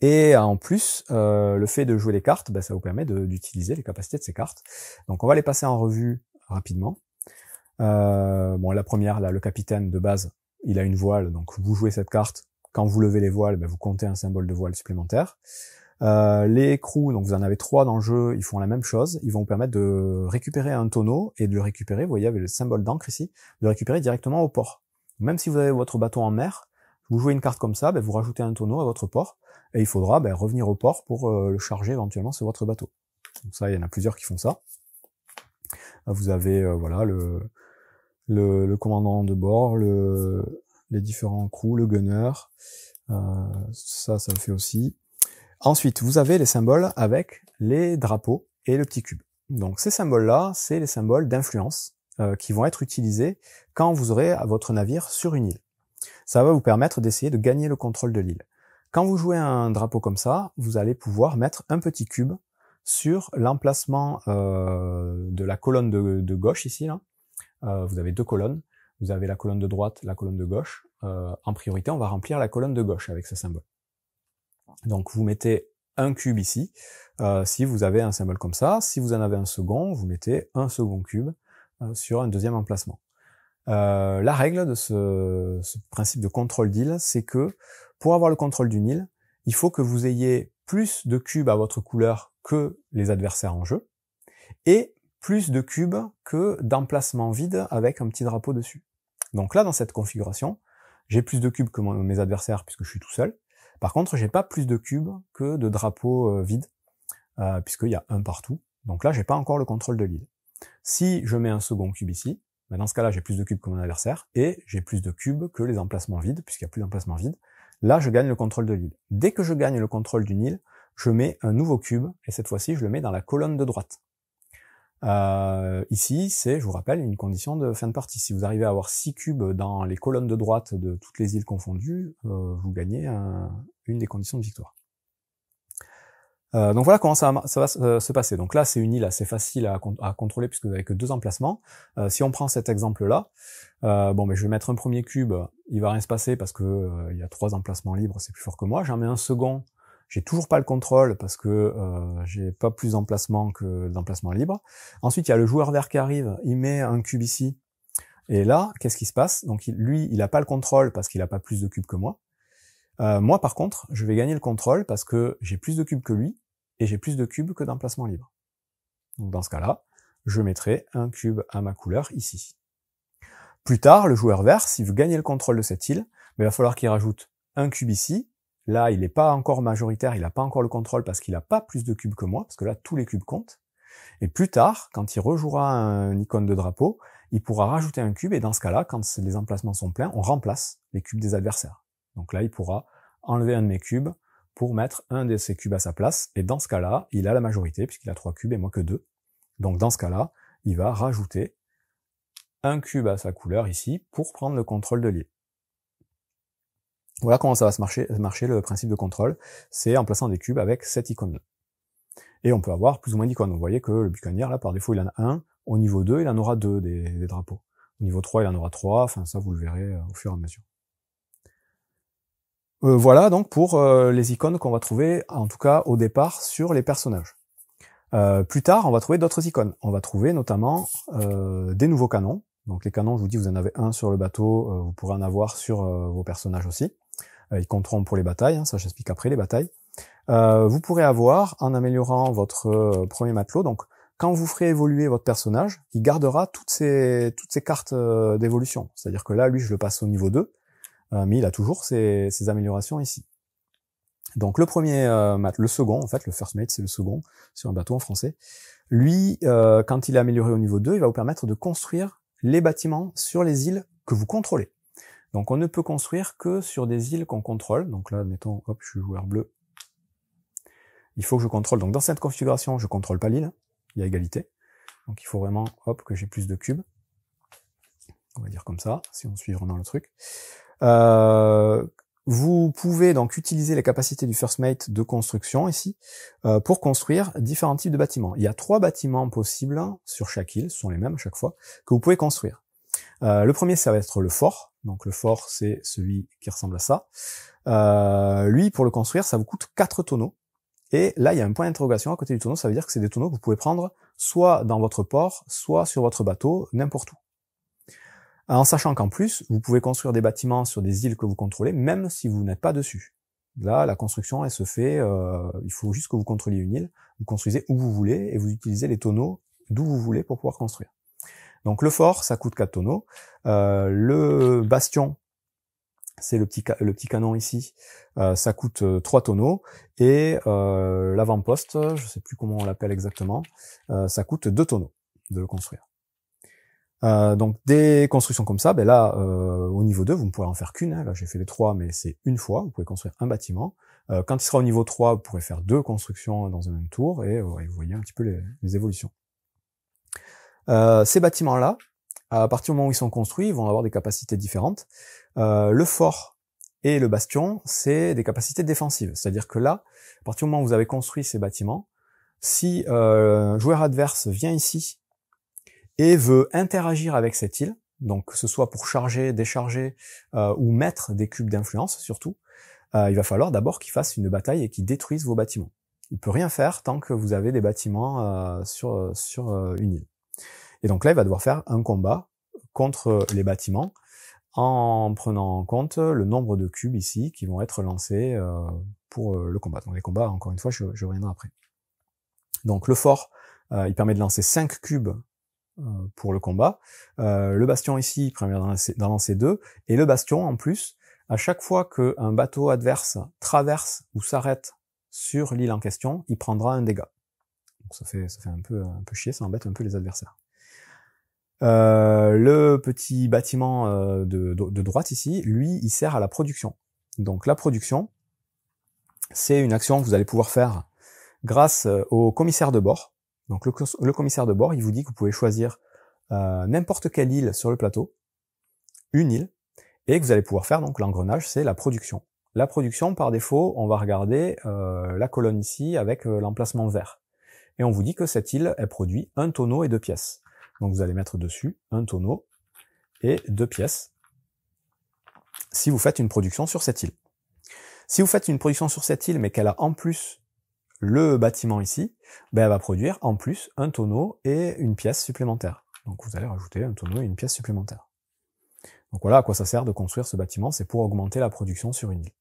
Et en plus, le fait de jouer les cartes, ça vous permet d'utiliser les capacités de ces cartes. Donc on va les passer en revue rapidement. La première, là, le capitaine de base, il a une voile, donc vous jouez cette carte. Quand vous levez les voiles, vous comptez un symbole de voile supplémentaire. Les crews, donc vous en avez 3 dans le jeu, ils font la même chose, ils vont vous permettre de récupérer un tonneau et de le récupérer, vous voyez avec le symbole d'encre ici, de le récupérer directement au port. Même si vous avez votre bateau en mer, vous jouez une carte comme ça, vous rajoutez un tonneau à votre port, et il faudra revenir au port pour le charger éventuellement sur votre bateau. Donc ça, il y en a plusieurs qui font ça. Vous avez voilà le commandant de bord, les différents crews, le gunner, ça le fait aussi. Ensuite, vous avez les symboles avec les drapeaux et le petit cube. Donc ces symboles-là, c'est les symboles d'influence qui vont être utilisés quand vous aurez votre navire sur une île. Ça va vous permettre d'essayer de gagner le contrôle de l'île. Quand vous jouez un drapeau comme ça, vous allez pouvoir mettre un petit cube sur l'emplacement de la colonne de gauche ici. Là. Vous avez 2 colonnes. Vous avez la colonne de droite, la colonne de gauche. En priorité, on va remplir la colonne de gauche avec ce symbole. Donc vous mettez un cube ici, si vous avez un symbole comme ça. Si vous en avez un second, vous mettez un second cube sur un deuxième emplacement. La règle de ce principe de contrôle d'île, c'est que pour avoir le contrôle d'une île, il faut que vous ayez plus de cubes à votre couleur que les adversaires en jeu, et plus de cubes que d'emplacements vides avec un petit drapeau dessus. Donc là, dans cette configuration, j'ai plus de cubes que mes adversaires puisque je suis tout seul. Par contre, j'ai pas plus de cubes que de drapeaux vides, puisqu'il y a un partout. Donc là, j'ai pas encore le contrôle de l'île. Si je mets un second cube ici, ben dans ce cas-là, j'ai plus de cubes que mon adversaire, et j'ai plus de cubes que les emplacements vides, puisqu'il n'y a plus d'emplacements vides. Là, je gagne le contrôle de l'île. Dès que je gagne le contrôle d'une île, je mets un nouveau cube, et cette fois-ci, je le mets dans la colonne de droite. Ici, c'est, je vous rappelle, une condition de fin de partie. Si vous arrivez à avoir 6 cubes dans les colonnes de droite de toutes les îles confondues, vous gagnez une des conditions de victoire. Donc voilà comment ça va se passer. Donc là, c'est une île assez facile à contrôler puisque vous n'avez que 2 emplacements. Si on prend cet exemple-là, bon, je vais mettre un premier cube, il va rien se passer parce que il y a 3 emplacements libres, c'est plus fort que moi. J'en mets un second, j'ai toujours pas le contrôle parce que j'ai pas plus d'emplacements que d'emplacements libres. Ensuite, il y a le joueur vert qui arrive, il met un cube ici, et là, qu'est-ce qui se passe? Donc lui, il a pas le contrôle parce qu'il a pas plus de cubes que moi. Moi, par contre, je vais gagner le contrôle parce que j'ai plus de cubes que lui, et j'ai plus de cubes que d'emplacements libres. Donc dans ce cas-là, je mettrai un cube à ma couleur ici. Plus tard, le joueur vert, si vous gagnez le contrôle de cette île, il va falloir qu'il rajoute un cube ici. Là, il n'est pas encore majoritaire, il n'a pas encore le contrôle parce qu'il n'a pas plus de cubes que moi, parce que là, tous les cubes comptent. Et plus tard, quand il rejouera un icône de drapeau, il pourra rajouter un cube, et dans ce cas-là, quand les emplacements sont pleins, on remplace les cubes des adversaires. Donc là, il pourra enlever un de mes cubes pour mettre un de ces cubes à sa place, et dans ce cas-là, il a la majorité, puisqu'il a 3 cubes et moi que 2. Donc dans ce cas-là, il va rajouter un cube à sa couleur ici, pour prendre le contrôle de l'île. Voilà comment ça va se marcher le principe de contrôle, c'est en plaçant des cubes avec cette icône-là. Et on peut avoir plus ou moins d'icônes. Vous voyez que le buccaneer, là, par défaut, il en a un, au niveau 2, il en aura 2 des drapeaux. Au niveau 3, il en aura 3, enfin ça, vous le verrez au fur et à mesure. Voilà donc pour les icônes qu'on va trouver, en tout cas au départ, sur les personnages. Plus tard, on va trouver d'autres icônes. On va trouver notamment des nouveaux canons. Donc les canons, je vous dis, vous en avez un sur le bateau, vous pourrez en avoir sur vos personnages aussi. Ils compteront pour les batailles, ça j'explique après les batailles. Vous pourrez avoir, en améliorant votre premier matelot, donc quand vous ferez évoluer votre personnage, il gardera toutes ces cartes d'évolution. C'est-à-dire que là, lui, je le passe au niveau 2. Mais il a toujours ces améliorations ici. Donc le premier le second, en fait, le first mate, c'est le second, sur un bateau en français. Lui, quand il est amélioré au niveau 2, il va vous permettre de construire les bâtiments sur les îles que vous contrôlez. Donc on ne peut construire que sur des îles qu'on contrôle. Donc là, admettons, hop, je suis joueur bleu. Il faut que je contrôle. Donc dans cette configuration, je contrôle pas l'île, il y a égalité. Donc il faut vraiment, hop, que j'ai plus de cubes. On va dire comme ça, si on suit vraiment le truc. Vous pouvez donc utiliser les capacités du First Mate de construction ici pour construire différents types de bâtiments. Il y a 3 bâtiments possibles sur chaque île, ce sont les mêmes à chaque fois, que vous pouvez construire. Le premier, ça va être le fort. Donc le fort, c'est celui qui ressemble à ça. Lui, pour le construire, ça vous coûte 4 tonneaux. Et là, il y a un point d'interrogation à côté du tonneau, ça veut dire que c'est des tonneaux que vous pouvez prendre soit dans votre port, soit sur votre bateau, n'importe où. En sachant qu'en plus, vous pouvez construire des bâtiments sur des îles que vous contrôlez, même si vous n'êtes pas dessus. Là, la construction, elle se fait, il faut juste que vous contrôliez une île, vous construisez où vous voulez, et vous utilisez les tonneaux d'où vous voulez pour pouvoir construire. Donc le fort, ça coûte 4 tonneaux. Le bastion, c'est le petit canon ici, ça coûte 3 tonneaux. Et l'avant-poste, je sais plus comment on l'appelle exactement, ça coûte 2 tonneaux de le construire. Donc des constructions comme ça, là au niveau 2, vous ne pourrez en faire qu'une, là j'ai fait les 3, mais c'est une fois, vous pouvez construire un bâtiment. Quand il sera au niveau 3, vous pourrez faire 2 constructions dans un même tour, et vous voyez un petit peu les évolutions. Ces bâtiments-là, à partir du moment où ils sont construits, ils vont avoir des capacités différentes. Le fort et le bastion, c'est des capacités défensives, c'est-à-dire que là, à partir du moment où vous avez construit ces bâtiments, si un joueur adverse vient ici et veut interagir avec cette île, donc que ce soit pour charger, décharger ou mettre des cubes d'influence surtout, il va falloir d'abord qu'il fasse une bataille et qu'il détruise vos bâtiments. Il peut rien faire tant que vous avez des bâtiments sur une île. Et donc là, il va devoir faire un combat contre les bâtiments en prenant en compte le nombre de cubes ici qui vont être lancés pour le combat. Donc les combats, encore une fois, je reviendrai après. Donc le fort, il permet de lancer 5 cubes pour le combat. Le bastion ici, il permet d'en lancer 2. Et le bastion, en plus, à chaque fois qu'un bateau adverse traverse ou s'arrête sur l'île en question, il prendra un dégât. Donc ça fait un peu chier, ça embête un peu les adversaires. Le petit bâtiment de droite ici, lui, il sert à la production. Donc la production, c'est une action que vous allez pouvoir faire grâce au commissaire de bord. Donc le commissaire de bord, il vous dit que vous pouvez choisir n'importe quelle île sur le plateau, une île, et que vous allez pouvoir faire, donc l'engrenage, c'est la production. La production, par défaut, on va regarder la colonne ici avec l'emplacement vert. Et on vous dit que cette île, elle produit un tonneau et 2 pièces. Donc vous allez mettre dessus un tonneau et 2 pièces si vous faites une production sur cette île. Si vous faites une production sur cette île, mais qu'elle a en plus le bâtiment ici, ben elle va produire en plus un tonneau et une pièce supplémentaire. Donc vous allez rajouter un tonneau et une pièce supplémentaire. Donc voilà à quoi ça sert de construire ce bâtiment, c'est pour augmenter la production sur une île.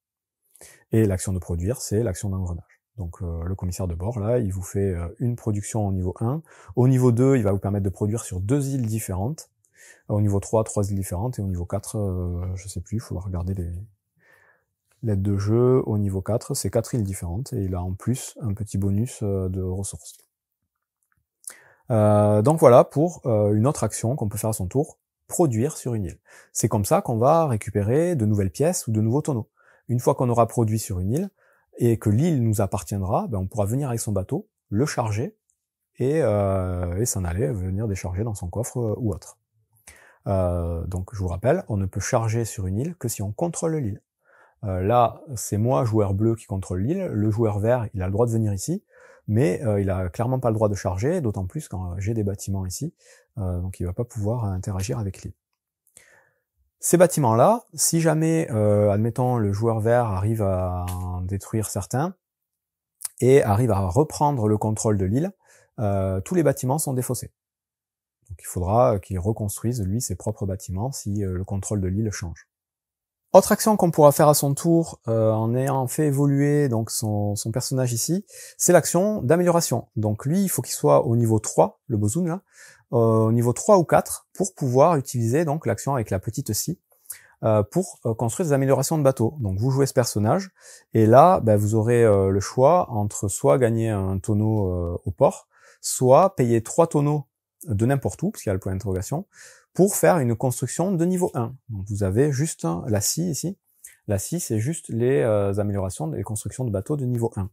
Et l'action de produire, c'est l'action d'engrenage. Donc le commissaire de bord, là, il vous fait une production au niveau 1. Au niveau 2, il va vous permettre de produire sur 2 îles différentes. Au niveau 3, 3 îles différentes. Et au niveau 4, je sais plus, il faudra regarder les l'aide de jeu. Au niveau 4, c'est 4 îles différentes. Et il a en plus un petit bonus de ressources. Donc voilà pour une autre action qu'on peut faire à son tour, produire sur une île. C'est comme ça qu'on va récupérer de nouvelles pièces ou de nouveaux tonneaux. Une fois qu'on aura produit sur une île, et que l'île nous appartiendra, ben on pourra venir avec son bateau, le charger, et s'en aller, venir décharger dans son coffre ou autre. Donc je vous rappelle, on ne peut charger sur une île que si on contrôle l'île. Là, c'est moi, joueur bleu, qui contrôle l'île. Le joueur vert, il a le droit de venir ici, mais il a clairement pas le droit de charger, d'autant plus quand j'ai des bâtiments ici, donc il va pas pouvoir interagir avec l'île. Ces bâtiments-là, si jamais, admettons, le joueur vert arrive à en détruire certains, et arrive à reprendre le contrôle de l'île, tous les bâtiments sont défaussés. Donc il faudra qu'il reconstruise, lui, ses propres bâtiments si le contrôle de l'île change. Autre action qu'on pourra faire à son tour, en ayant fait évoluer donc son personnage ici, c'est l'action d'amélioration. Donc lui, il faut qu'il soit au niveau 3, le bozoun là, au niveau 3 ou 4, pour pouvoir utiliser donc l'action avec la petite scie, pour construire des améliorations de bateau. Donc vous jouez ce personnage, et là, ben, vous aurez le choix entre soit gagner un tonneau au port, soit payer 3 tonneaux de n'importe où, puisqu'il y a le point d'interrogation, pour faire une construction de niveau 1. Donc vous avez juste la scie ici. La scie, c'est juste les améliorations, les constructions de bateaux de niveau 1.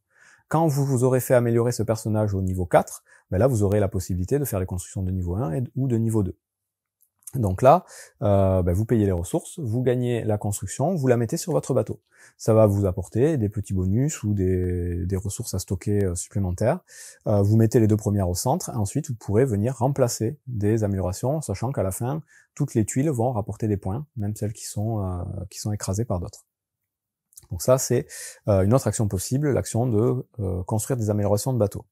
Quand vous aurez fait améliorer ce personnage au niveau 4, ben là vous aurez la possibilité de faire les constructions de niveau 1 ou de niveau 2. Donc là, vous payez les ressources, vous gagnez la construction, vous la mettez sur votre bateau. Ça va vous apporter des petits bonus ou des ressources à stocker supplémentaires. Vous mettez les 2 premières au centre, et ensuite vous pourrez venir remplacer des améliorations, sachant qu'à la fin, toutes les tuiles vont rapporter des points, même celles qui sont écrasées par d'autres. Donc ça, c'est une autre action possible, l'action de construire des améliorations de bateaux.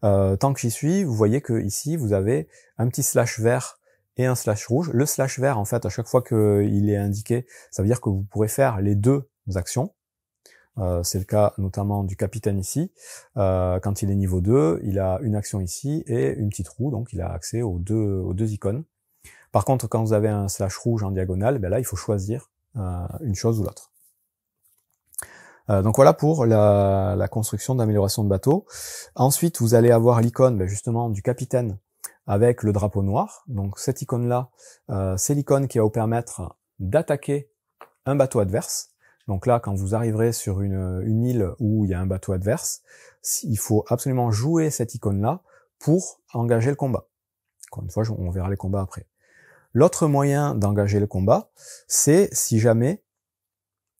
Tant que j'y suis, vous voyez que ici, vous avez un petit slash vert et un slash rouge. Le slash vert, en fait, à chaque fois qu'il est indiqué, ça veut dire que vous pourrez faire les 2 actions. C'est le cas notamment du capitaine ici. Quand il est niveau 2, il a une action ici et une petite roue, donc il a accès aux deux icônes. Par contre, quand vous avez un slash rouge en diagonale, ben là, il faut choisir une chose ou l'autre. Donc voilà pour la construction d'amélioration de bateau. Ensuite, vous allez avoir l'icône justement du capitaine avec le drapeau noir. Donc cette icône-là, c'est l'icône qui va vous permettre d'attaquer un bateau adverse. Donc là, quand vous arriverez sur une île où il y a un bateau adverse, il faut absolument jouer cette icône-là pour engager le combat. Encore une fois, on verra les combats après. L'autre moyen d'engager le combat, c'est si jamais,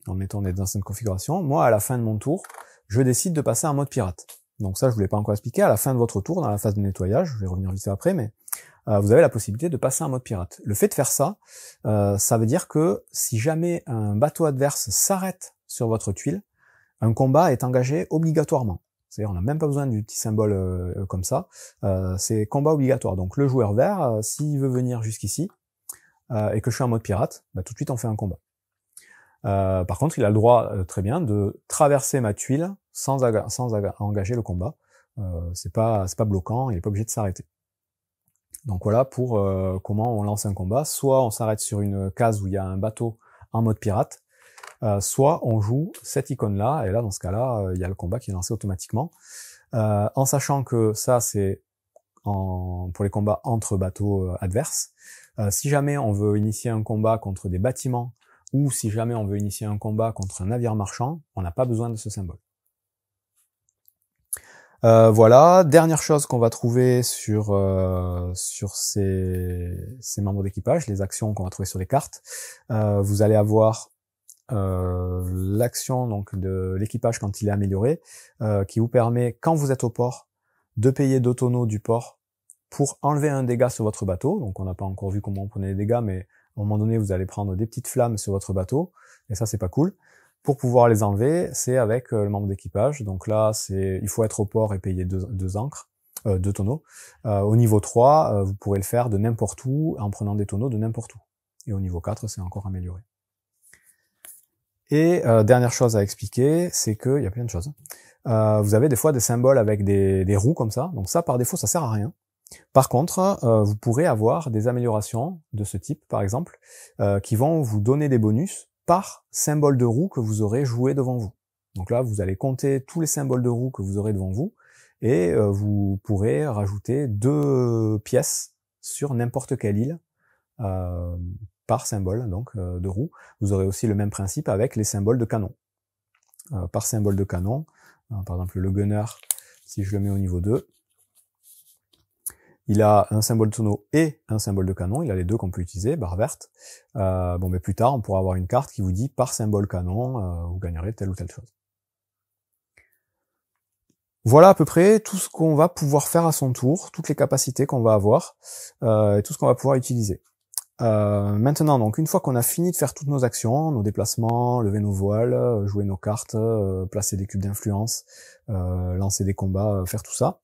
admettons on est dans cette configuration, moi à la fin de mon tour, je décide de passer en mode pirate. Donc ça, je ne vous l'ai pas encore expliqué. À la fin de votre tour, dans la phase de nettoyage, je vais revenir vite après, mais vous avez la possibilité de passer en mode pirate. Le fait de faire ça, ça veut dire que si jamais un bateau adverse s'arrête sur votre tuile, un combat est engagé obligatoirement. C'est-à-dire, on n'a même pas besoin du petit symbole comme ça. C'est combat obligatoire. Donc le joueur vert, s'il veut venir jusqu'ici, et que je suis en mode pirate, tout de suite on fait un combat. Par contre, il a le droit très bien de traverser ma tuile sans engager le combat. c'est pas bloquant, il n'est pas obligé de s'arrêter. Donc voilà pour comment on lance un combat. Soit on s'arrête sur une case où il y a un bateau en mode pirate, soit on joue cette icône-là, et là dans ce cas-là, il y a le combat qui est lancé automatiquement. En sachant que ça c'est pour les combats entre bateaux adverses. Si jamais on veut initier un combat contre des bâtiments, ou si jamais on veut initier un combat contre un navire marchand, on n'a pas besoin de ce symbole. Voilà, dernière chose qu'on va trouver sur ces membres d'équipage, les actions qu'on va trouver sur les cartes. Vous allez avoir l'action donc de l'équipage quand il est amélioré, qui vous permet, quand vous êtes au port, de payer 2 tonneaux du port pour enlever un dégât sur votre bateau. Donc on n'a pas encore vu comment on prenait les dégâts, mais à un moment donné vous allez prendre des petites flammes sur votre bateau, et ça c'est pas cool. Pour pouvoir les enlever, c'est avec le membre d'équipage. Donc là, il faut être au port et payer 2 ancres, 2 tonneaux. Au niveau 3, vous pourrez le faire de n'importe où en prenant des tonneaux de n'importe où. Et au niveau 4, c'est encore amélioré. Et dernière chose à expliquer, c'est qu'il y a plein de choses. Vous avez des fois des symboles avec des roues comme ça. Donc ça, par défaut, ça sert à rien. Par contre, vous pourrez avoir des améliorations de ce type, par exemple, qui vont vous donner des bonus par symbole de roue que vous aurez joué devant vous. Donc là, vous allez compter tous les symboles de roue que vous aurez devant vous, et vous pourrez rajouter 2 pièces sur n'importe quelle île par symbole donc de roue. Vous aurez aussi le même principe avec les symboles de canon. Par symbole de canon, par exemple le gunner, si je le mets au niveau 2, il a un symbole de tonneau et un symbole de canon, il a les deux qu'on peut utiliser, barre verte. Bon, mais plus tard, on pourra avoir une carte qui vous dit par symbole canon, vous gagnerez telle ou telle chose. Voilà à peu près tout ce qu'on va pouvoir faire à son tour, toutes les capacités qu'on va avoir, et tout ce qu'on va pouvoir utiliser. Maintenant, donc, une fois qu'on a fini de faire toutes nos actions, nos déplacements, lever nos voiles, jouer nos cartes, placer des cubes d'influence, lancer des combats, faire tout ça,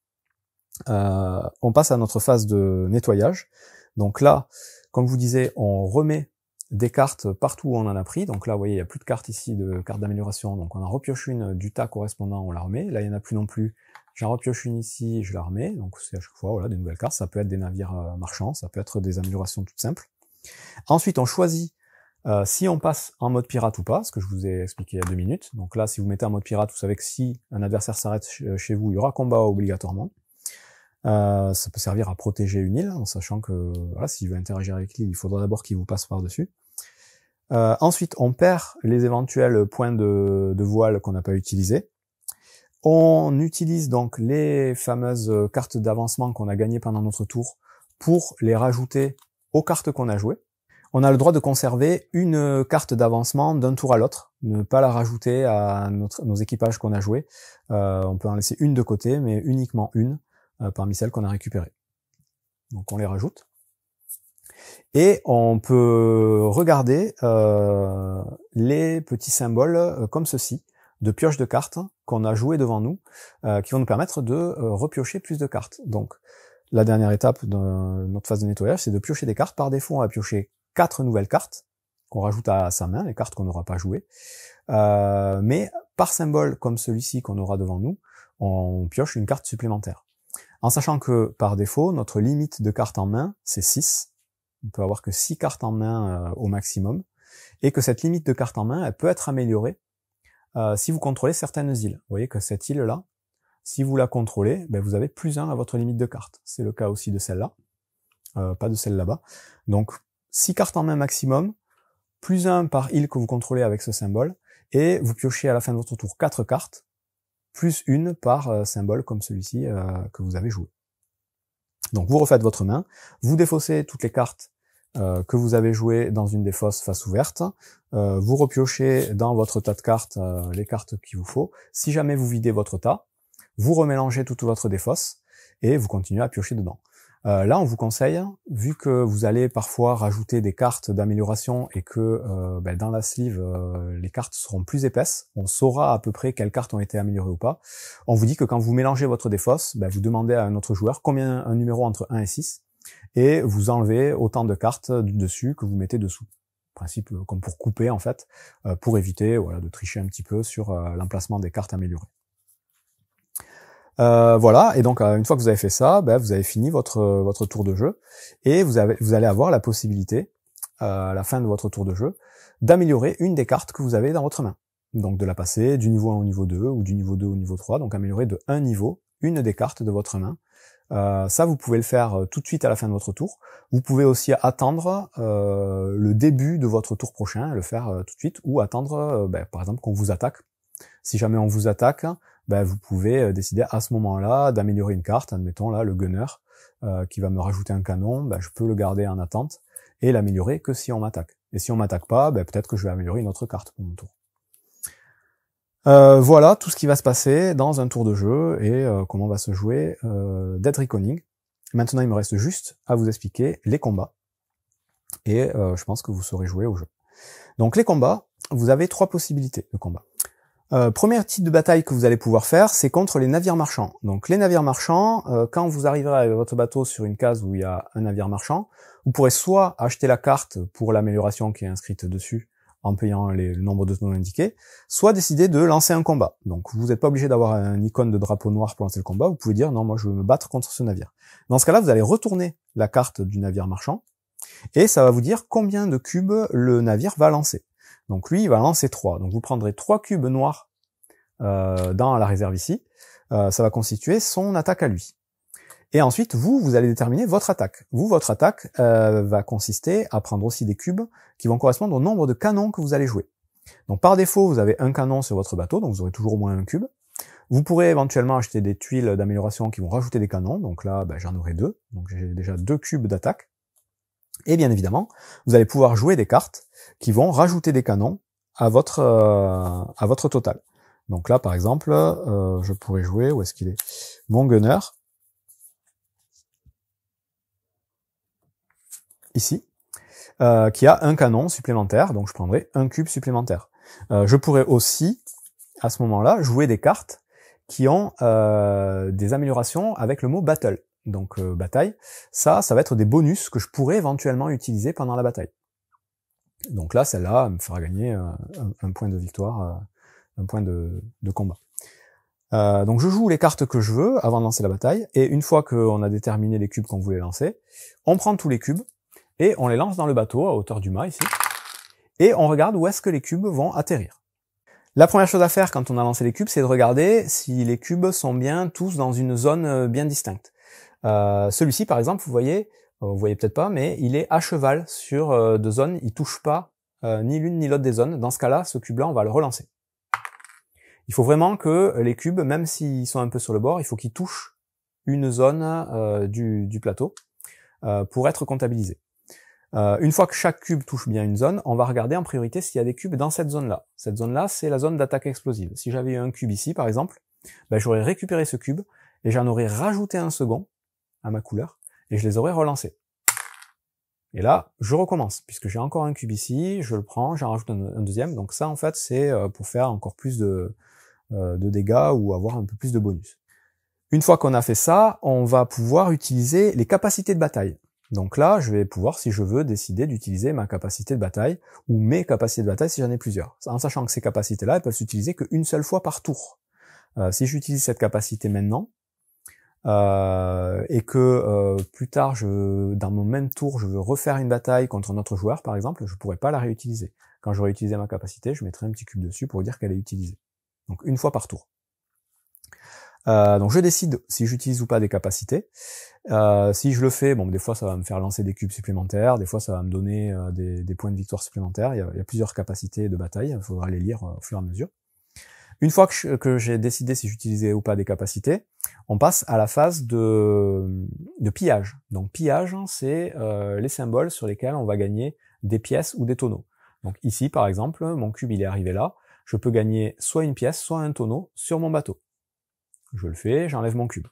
on passe à notre phase de nettoyage. Donc là, comme je vous disais, on remet des cartes partout où on en a pris. Donc là, vous voyez, il n'y a plus de cartes ici, de cartes d'amélioration. Donc on en repioche une du tas correspondant, on la remet. Là, il n'y en a plus non plus. J'en repioche une ici, je la remets. Donc c'est à chaque fois voilà, des nouvelles cartes. Ça peut être des navires marchands, ça peut être des améliorations toutes simples. Ensuite, on choisit si on passe en mode pirate ou pas, ce que je vous ai expliqué il y a 2 minutes. Donc là, si vous mettez en mode pirate, vous savez que si un adversaire s'arrête chez vous, il y aura combat obligatoirement. Ça peut servir à protéger une île, en sachant que voilà, s'il veut interagir avec l'île, il faudra d'abord qu'il vous passe par-dessus. Ensuite, on perd les éventuels points de voile qu'on n'a pas utilisés. On utilise donc les fameuses cartes d'avancement qu'on a gagnées pendant notre tour pour les rajouter aux cartes qu'on a jouées. On a le droit de conserver une carte d'avancement d'un tour à l'autre, ne pas la rajouter à nos équipages qu'on a joués. On peut en laisser une de côté, mais uniquement une parmi celles qu'on a récupérées. Donc on les rajoute. Et on peut regarder les petits symboles comme ceci, de pioche de cartes qu'on a joué devant nous, qui vont nous permettre de repiocher plus de cartes. Donc la dernière étape de notre phase de nettoyage, c'est de piocher des cartes. Par défaut, on va piocher 4 nouvelles cartes qu'on rajoute à sa main, les cartes qu'on n'aura pas jouées. Mais par symbole comme celui-ci qu'on aura devant nous, on pioche une carte supplémentaire. En sachant que, par défaut, notre limite de cartes en main, c'est 6. On peut avoir que 6 cartes en main au maximum. Et que cette limite de cartes en main, elle peut être améliorée si vous contrôlez certaines îles. Vous voyez que cette île-là, si vous la contrôlez, ben vous avez +1 à votre limite de cartes. C'est le cas aussi de celle-là, pas de celle là-bas. Donc, 6 cartes en main maximum, +1 par île que vous contrôlez avec ce symbole, et vous piochez à la fin de votre tour 4 cartes, plus une par symbole comme celui-ci que vous avez joué. Donc vous refaites votre main, vous défaussez toutes les cartes que vous avez jouées dans une des fosses face ouverte, vous repiochez dans votre tas de cartes les cartes qu'il vous faut. Si jamais vous videz votre tas, vous remélangez toute votre défausse et vous continuez à piocher dedans. Là, on vous conseille, vu que vous allez parfois rajouter des cartes d'amélioration et que dans la sleeve, les cartes seront plus épaisses, on saura à peu près quelles cartes ont été améliorées ou pas. On vous dit que quand vous mélangez votre défausse, vous demandez à un autre joueur combien un numéro entre 1 et 6, et vous enlevez autant de cartes du dessus que vous mettez dessous. Principe comme pour couper en fait, pour éviter de tricher un petit peu sur l'emplacement des cartes améliorées. Voilà, et donc une fois que vous avez fait ça, vous avez fini votre tour de jeu, et vous allez avoir la possibilité, à la fin de votre tour de jeu, d'améliorer une des cartes que vous avez dans votre main. Donc de la passer du niveau 1 au niveau 2, ou du niveau 2 au niveau 3, donc améliorer de un niveau une des cartes de votre main. Ça, vous pouvez le faire tout de suite à la fin de votre tour. Vous pouvez aussi attendre le début de votre tour prochain, le faire tout de suite, ou attendre, par exemple, qu'on vous attaque. Si jamais on vous attaque, vous pouvez décider à ce moment-là d'améliorer une carte. Admettons là le gunner qui va me rajouter un canon, je peux le garder en attente et l'améliorer que si on m'attaque. Et si on m'attaque pas, peut-être que je vais améliorer une autre carte pour mon tour. Voilà tout ce qui va se passer dans un tour de jeu et comment va se jouer Dead Reckoning. Maintenant, il me reste juste à vous expliquer les combats. Et je pense que vous saurez jouer au jeu. Donc les combats, vous avez 3 possibilités de combat. Premier type de bataille que vous allez pouvoir faire, c'est contre les navires marchands. Donc les navires marchands, quand vous arriverez avec votre bateau sur une case où il y a un navire marchand, vous pourrez soit acheter la carte pour l'amélioration qui est inscrite dessus, en payant le nombre de tonneaux indiqués, soit décider de lancer un combat. Donc vous n'êtes pas obligé d'avoir un icône de drapeau noir pour lancer le combat, vous pouvez dire non, moi je veux me battre contre ce navire. Dans ce cas-là, vous allez retourner la carte du navire marchand, et ça va vous dire combien de cubes le navire va lancer. Donc lui, il va lancer 3. Donc vous prendrez 3 cubes noirs dans la réserve ici, ça va constituer son attaque à lui. Et ensuite, vous allez déterminer votre attaque. Votre attaque va consister à prendre aussi des cubes qui vont correspondre au nombre de canons que vous allez jouer. Donc par défaut, vous avez un canon sur votre bateau, donc vous aurez toujours au moins un cube. Vous pourrez éventuellement acheter des tuiles d'amélioration qui vont rajouter des canons, donc là j'en aurai 2, donc j'ai déjà 2 cubes d'attaque. Et bien évidemment, vous allez pouvoir jouer des cartes qui vont rajouter des canons à votre total. Donc là, par exemple, je pourrais jouer, où est-ce qu'il est, mon gunner, ici, qui a un canon supplémentaire, donc je prendrai un cube supplémentaire. Je pourrais aussi, à ce moment-là, jouer des cartes qui ont des améliorations avec le mot battle. Donc bataille, ça va être des bonus que je pourrais éventuellement utiliser pendant la bataille. Donc là, celle-là me fera gagner un point de victoire, un point de combat. Donc je joue les cartes que je veux avant de lancer la bataille, et une fois qu'on a déterminé les cubes qu'on voulait lancer, on prend tous les cubes, et on les lance dans le bateau à hauteur du mât ici, et on regarde où est-ce que les cubes vont atterrir. La première chose à faire quand on a lancé les cubes, c'est de regarder si les cubes sont bien tous dans une zone bien distincte. Celui-ci, par exemple, vous voyez peut-être pas, mais il est à cheval sur 2 zones, il touche pas ni l'une ni l'autre des zones. Dans ce cas-là, ce cube-là, on va le relancer. Il faut vraiment que les cubes, même s'ils sont un peu sur le bord, il faut qu'ils touchent une zone du plateau pour être comptabilisés. Une fois que chaque cube touche bien une zone, on va regarder en priorité s'il y a des cubes dans cette zone-là. Cette zone-là, c'est la zone d'attaque explosive. Si j'avais eu un cube ici, par exemple, j'aurais récupéré ce cube et j'en aurais rajouté un second à ma couleur, et je les aurais relancés. Et là, je recommence, puisque j'ai encore un cube ici, je le prends, j'en rajoute un deuxième, donc ça en fait c'est pour faire encore plus de dégâts ou avoir un peu plus de bonus. Une fois qu'on a fait ça, on va pouvoir utiliser les capacités de bataille. Donc là, je vais pouvoir, si je veux, décider d'utiliser ma capacité de bataille, ou mes capacités de bataille si j'en ai plusieurs. En sachant que ces capacités-là, elles peuvent s'utiliser qu'une seule fois par tour. Si j'utilise cette capacité maintenant, et que plus tard, dans mon même tour, je veux refaire une bataille contre un autre joueur, par exemple, je pourrais pas la réutiliser. Quand j'aurai utilisé ma capacité, je mettrai un petit cube dessus pour dire qu'elle est utilisée. Donc une fois par tour. Donc je décide si j'utilise ou pas des capacités. Si je le fais, des fois ça va me faire lancer des cubes supplémentaires, des fois ça va me donner des points de victoire supplémentaires. Il y a plusieurs capacités de bataille, il faudra les lire au fur et à mesure. Une fois que j'ai décidé si j'utilisais ou pas des capacités, on passe à la phase de pillage. Donc pillage, c'est les symboles sur lesquels on va gagner des pièces ou des tonneaux. Donc ici, par exemple, mon cube il est arrivé là, je peux gagner soit une pièce, soit un tonneau sur mon bateau. Je le fais, j'enlève mon cube.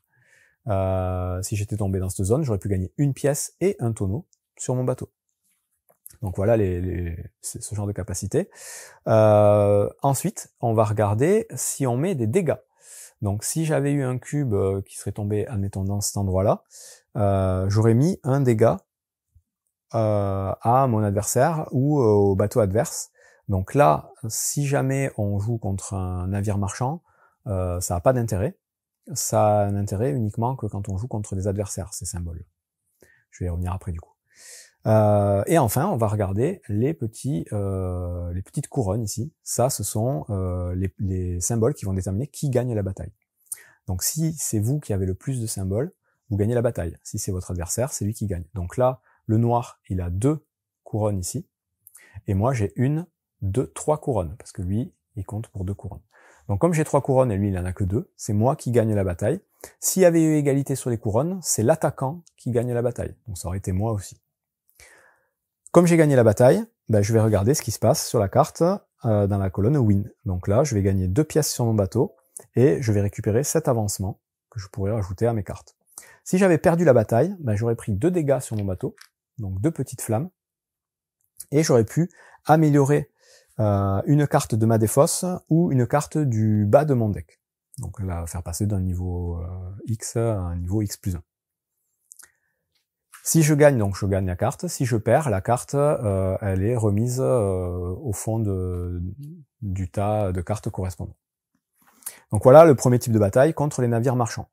Si j'étais tombé dans cette zone, j'aurais pu gagner une pièce et un tonneau sur mon bateau. Donc voilà ce genre de capacité. Ensuite, on va regarder si on met des dégâts. Donc si j'avais eu un cube qui serait tombé, admettons, dans cet endroit-là, j'aurais mis un dégât à mon adversaire ou au bateau adverse. Donc là, si jamais on joue contre un navire marchand, ça n'a pas d'intérêt. ça a un intérêt uniquement que quand on joue contre des adversaires, ces symboles. Je vais y revenir après du coup. Et enfin, on va regarder les petites couronnes ici. Ça, ce sont les symboles qui vont déterminer qui gagne la bataille. Donc si c'est vous qui avez le plus de symboles, vous gagnez la bataille. Si c'est votre adversaire, c'est lui qui gagne. Donc là, le noir, il a 2 couronnes ici. Et moi, j'ai 1, 2, 3 couronnes. Parce que lui, il compte pour 2 couronnes. Donc comme j'ai 3 couronnes et lui, il en a que 2, c'est moi qui gagne la bataille. S'il y avait eu égalité sur les couronnes, c'est l'attaquant qui gagne la bataille. Donc ça aurait été moi aussi. Comme j'ai gagné la bataille, ben, je vais regarder ce qui se passe sur la carte dans la colonne Win. Donc là, je vais gagner 2 pièces sur mon bateau et je vais récupérer 7 avancements que je pourrais rajouter à mes cartes. Si j'avais perdu la bataille, ben, j'aurais pris 2 dégâts sur mon bateau, donc 2 petites flammes, et j'aurais pu améliorer une carte de ma défausse ou une carte du bas de mon deck. Donc là, faire passer d'un niveau X à un niveau X plus 1. Si je gagne, donc je gagne la carte. Si je perds, la carte, elle est remise au fond du tas de cartes correspondant. Donc voilà le premier type de bataille contre les navires marchands.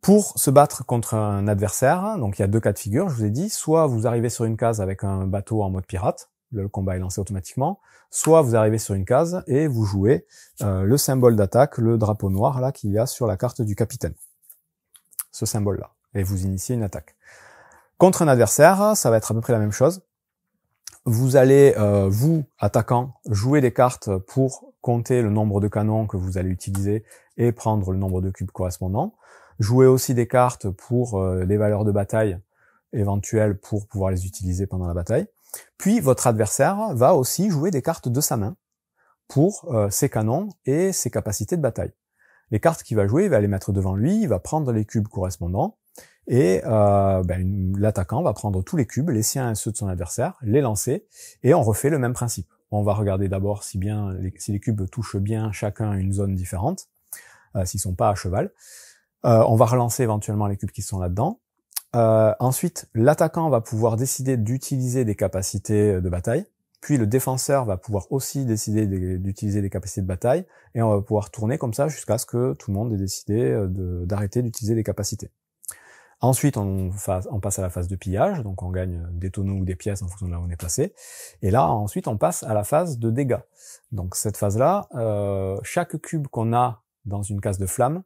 Pour se battre contre un adversaire, donc il y a 2 cas de figure, je vous ai dit, soit vous arrivez sur une case avec un bateau en mode pirate, le combat est lancé automatiquement, soit vous arrivez sur une case et vous jouez le symbole d'attaque, le drapeau noir là qu'il y a sur la carte du capitaine. Ce symbole-là. Et vous initiez une attaque. Contre un adversaire, ça va être à peu près la même chose. Vous allez, vous, attaquant, jouer des cartes pour compter le nombre de canons que vous allez utiliser et prendre le nombre de cubes correspondants. Jouer aussi des cartes pour les valeurs de bataille éventuelles pour pouvoir les utiliser pendant la bataille. Puis votre adversaire va aussi jouer des cartes de sa main pour ses canons et ses capacités de bataille. Les cartes qu'il va jouer, il va les mettre devant lui, il va prendre les cubes correspondants, et l'attaquant va prendre tous les cubes, les siens et ceux de son adversaire, les lancer, et on refait le même principe. On va regarder d'abord si les cubes touchent bien chacun une zone différente, s'ils sont pas à cheval. On va relancer éventuellement les cubes qui sont là-dedans. Ensuite, l'attaquant va pouvoir décider d'utiliser des capacités de bataille, puis le défenseur va pouvoir aussi décider d'utiliser des capacités de bataille, et on va pouvoir tourner comme ça jusqu'à ce que tout le monde ait décidé d'arrêter d'utiliser des capacités. Ensuite, on passe à la phase de pillage, donc on gagne des tonneaux ou des pièces en fonction de là où on est placé. Et là, ensuite, on passe à la phase de dégâts. Donc cette phase-là, chaque cube qu'on a dans une case de flamme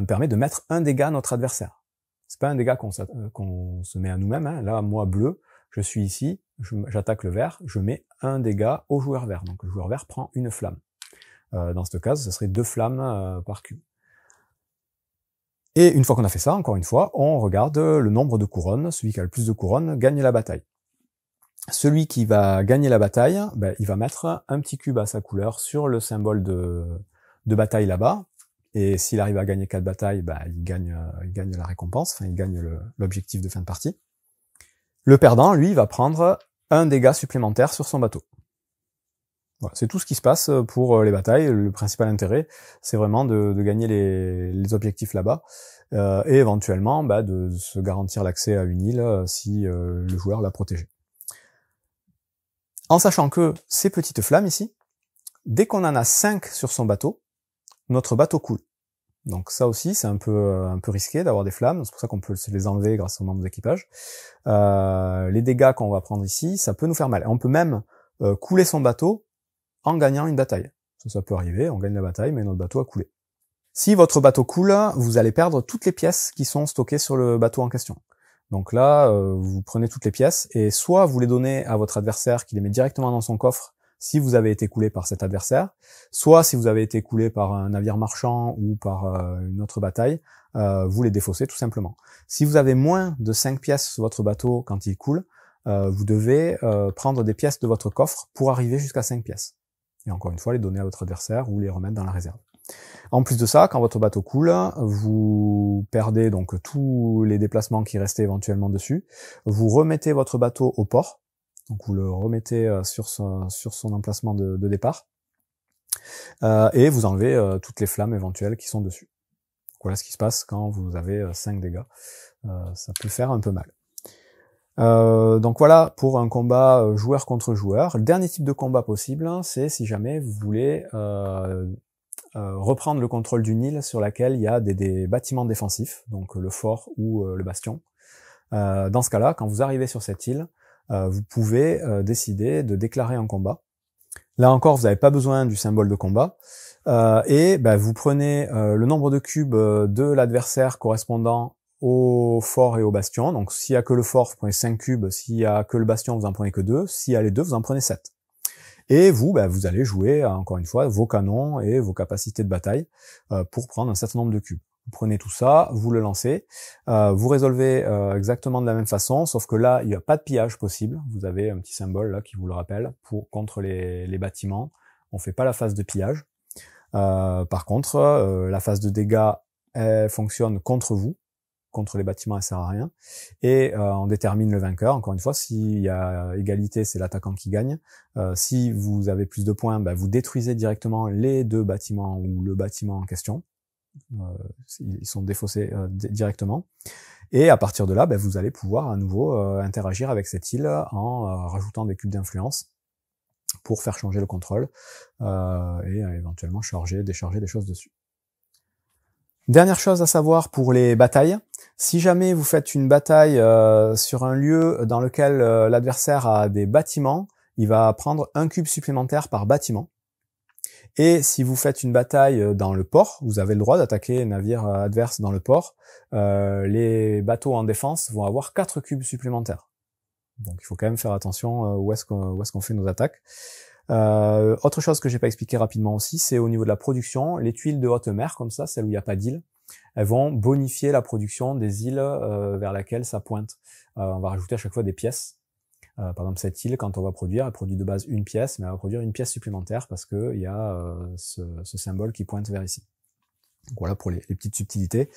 permet de mettre un dégât à notre adversaire. C'est pas un dégât qu'on se met à nous-mêmes. Hein. Là, moi, bleu, je suis ici, j'attaque le vert, je mets un dégât au joueur vert. Donc le joueur vert prend une flamme. Dans ce cas, ce serait 2 flammes par cube. Et une fois qu'on a fait ça, encore une fois, on regarde le nombre de couronnes. Celui qui a le plus de couronnes gagne la bataille. Celui qui va gagner la bataille, il va mettre un petit cube à sa couleur sur le symbole de bataille là-bas. Et s'il arrive à gagner 4 batailles, il gagne la récompense, enfin il gagne l'objectif de fin de partie. Le perdant, lui, va prendre un dégât supplémentaire sur son bateau. Voilà, c'est tout ce qui se passe pour les batailles. Le principal intérêt, c'est vraiment de gagner les objectifs là-bas et éventuellement de se garantir l'accès à une île si le joueur l'a protégé. En sachant que ces petites flammes ici, dès qu'on en a 5 sur son bateau, notre bateau coule. Donc ça aussi, c'est un peu risqué d'avoir des flammes, c'est pour ça qu'on peut se les enlever grâce aux membres d'équipage. Les dégâts qu'on va prendre ici, ça peut nous faire mal. On peut même couler son bateau en gagnant une bataille. Ça peut arriver, on gagne la bataille, mais notre bateau a coulé. Si votre bateau coule, vous allez perdre toutes les pièces qui sont stockées sur le bateau en question. Donc là, vous prenez toutes les pièces, et soit vous les donnez à votre adversaire qui les met directement dans son coffre, si vous avez été coulé par cet adversaire, soit si vous avez été coulé par un navire marchand ou par une autre bataille, vous les défaussez tout simplement. Si vous avez moins de 5 pièces sur votre bateau quand il coule, vous devez prendre des pièces de votre coffre pour arriver jusqu'à 5 pièces. Et encore une fois, les donner à votre adversaire ou les remettre dans la réserve. En plus de ça, quand votre bateau coule, vous perdez donc tous les déplacements qui restaient éventuellement dessus. Vous remettez votre bateau au port, donc vous le remettez sur son emplacement de départ, et vous enlevez toutes les flammes éventuelles qui sont dessus. Voilà ce qui se passe quand vous avez 5 dégâts. Ça peut faire un peu mal. Donc voilà pour un combat joueur contre joueur. Le dernier type de combat possible, c'est si jamais vous voulez reprendre le contrôle d'une île sur laquelle il y a des bâtiments défensifs, donc le fort ou le bastion. Dans ce cas-là, quand vous arrivez sur cette île, vous pouvez décider de déclarer un combat. Là encore, vous n'avez pas besoin du symbole de combat. Et vous prenez le nombre de cubes de l'adversaire correspondant au fort et au bastion. Donc s'il y a que le fort, vous prenez 5 cubes. S'il y a que le bastion, vous en prenez que 2. S'il y a les deux, vous en prenez 7. Et vous, vous allez jouer, encore une fois, vos canons et vos capacités de bataille pour prendre un certain nombre de cubes. Vous prenez tout ça, vous le lancez, vous résolvez exactement de la même façon, sauf que là, il n'y a pas de pillage possible. Vous avez un petit symbole là qui vous le rappelle contre les bâtiments. On fait pas la phase de pillage. Par contre, la phase de dégâts, elle fonctionne contre vous. Contre les bâtiments, elle sert à rien. Et on détermine le vainqueur. Encore une fois, s'il y a égalité, c'est l'attaquant qui gagne. Si vous avez plus de points, vous détruisez directement les deux bâtiments ou le bâtiment en question. Ils sont défaussés directement. Et à partir de là, vous allez pouvoir à nouveau interagir avec cette île en rajoutant des cubes d'influence pour faire changer le contrôle et éventuellement charger, décharger des choses dessus. Dernière chose à savoir pour les batailles, si jamais vous faites une bataille sur un lieu dans lequel l'adversaire a des bâtiments, il va prendre un cube supplémentaire par bâtiment. Et si vous faites une bataille dans le port, vous avez le droit d'attaquer un navire adverse dans le port, les bateaux en défense vont avoir 4 cubes supplémentaires. Donc il faut quand même faire attention où est-ce qu'on fait nos attaques. Autre chose que j'ai pas expliqué rapidement aussi, c'est au niveau de la production, les tuiles de haute mer, comme ça, celles où il n'y a pas d'île, elles vont bonifier la production des îles vers laquelle ça pointe. On va rajouter à chaque fois des pièces. Par exemple, cette île, quand on va produire, elle produit de base une pièce, mais elle va produire une pièce supplémentaire parce que il y a ce symbole qui pointe vers ici. Donc voilà pour les petites subtilités.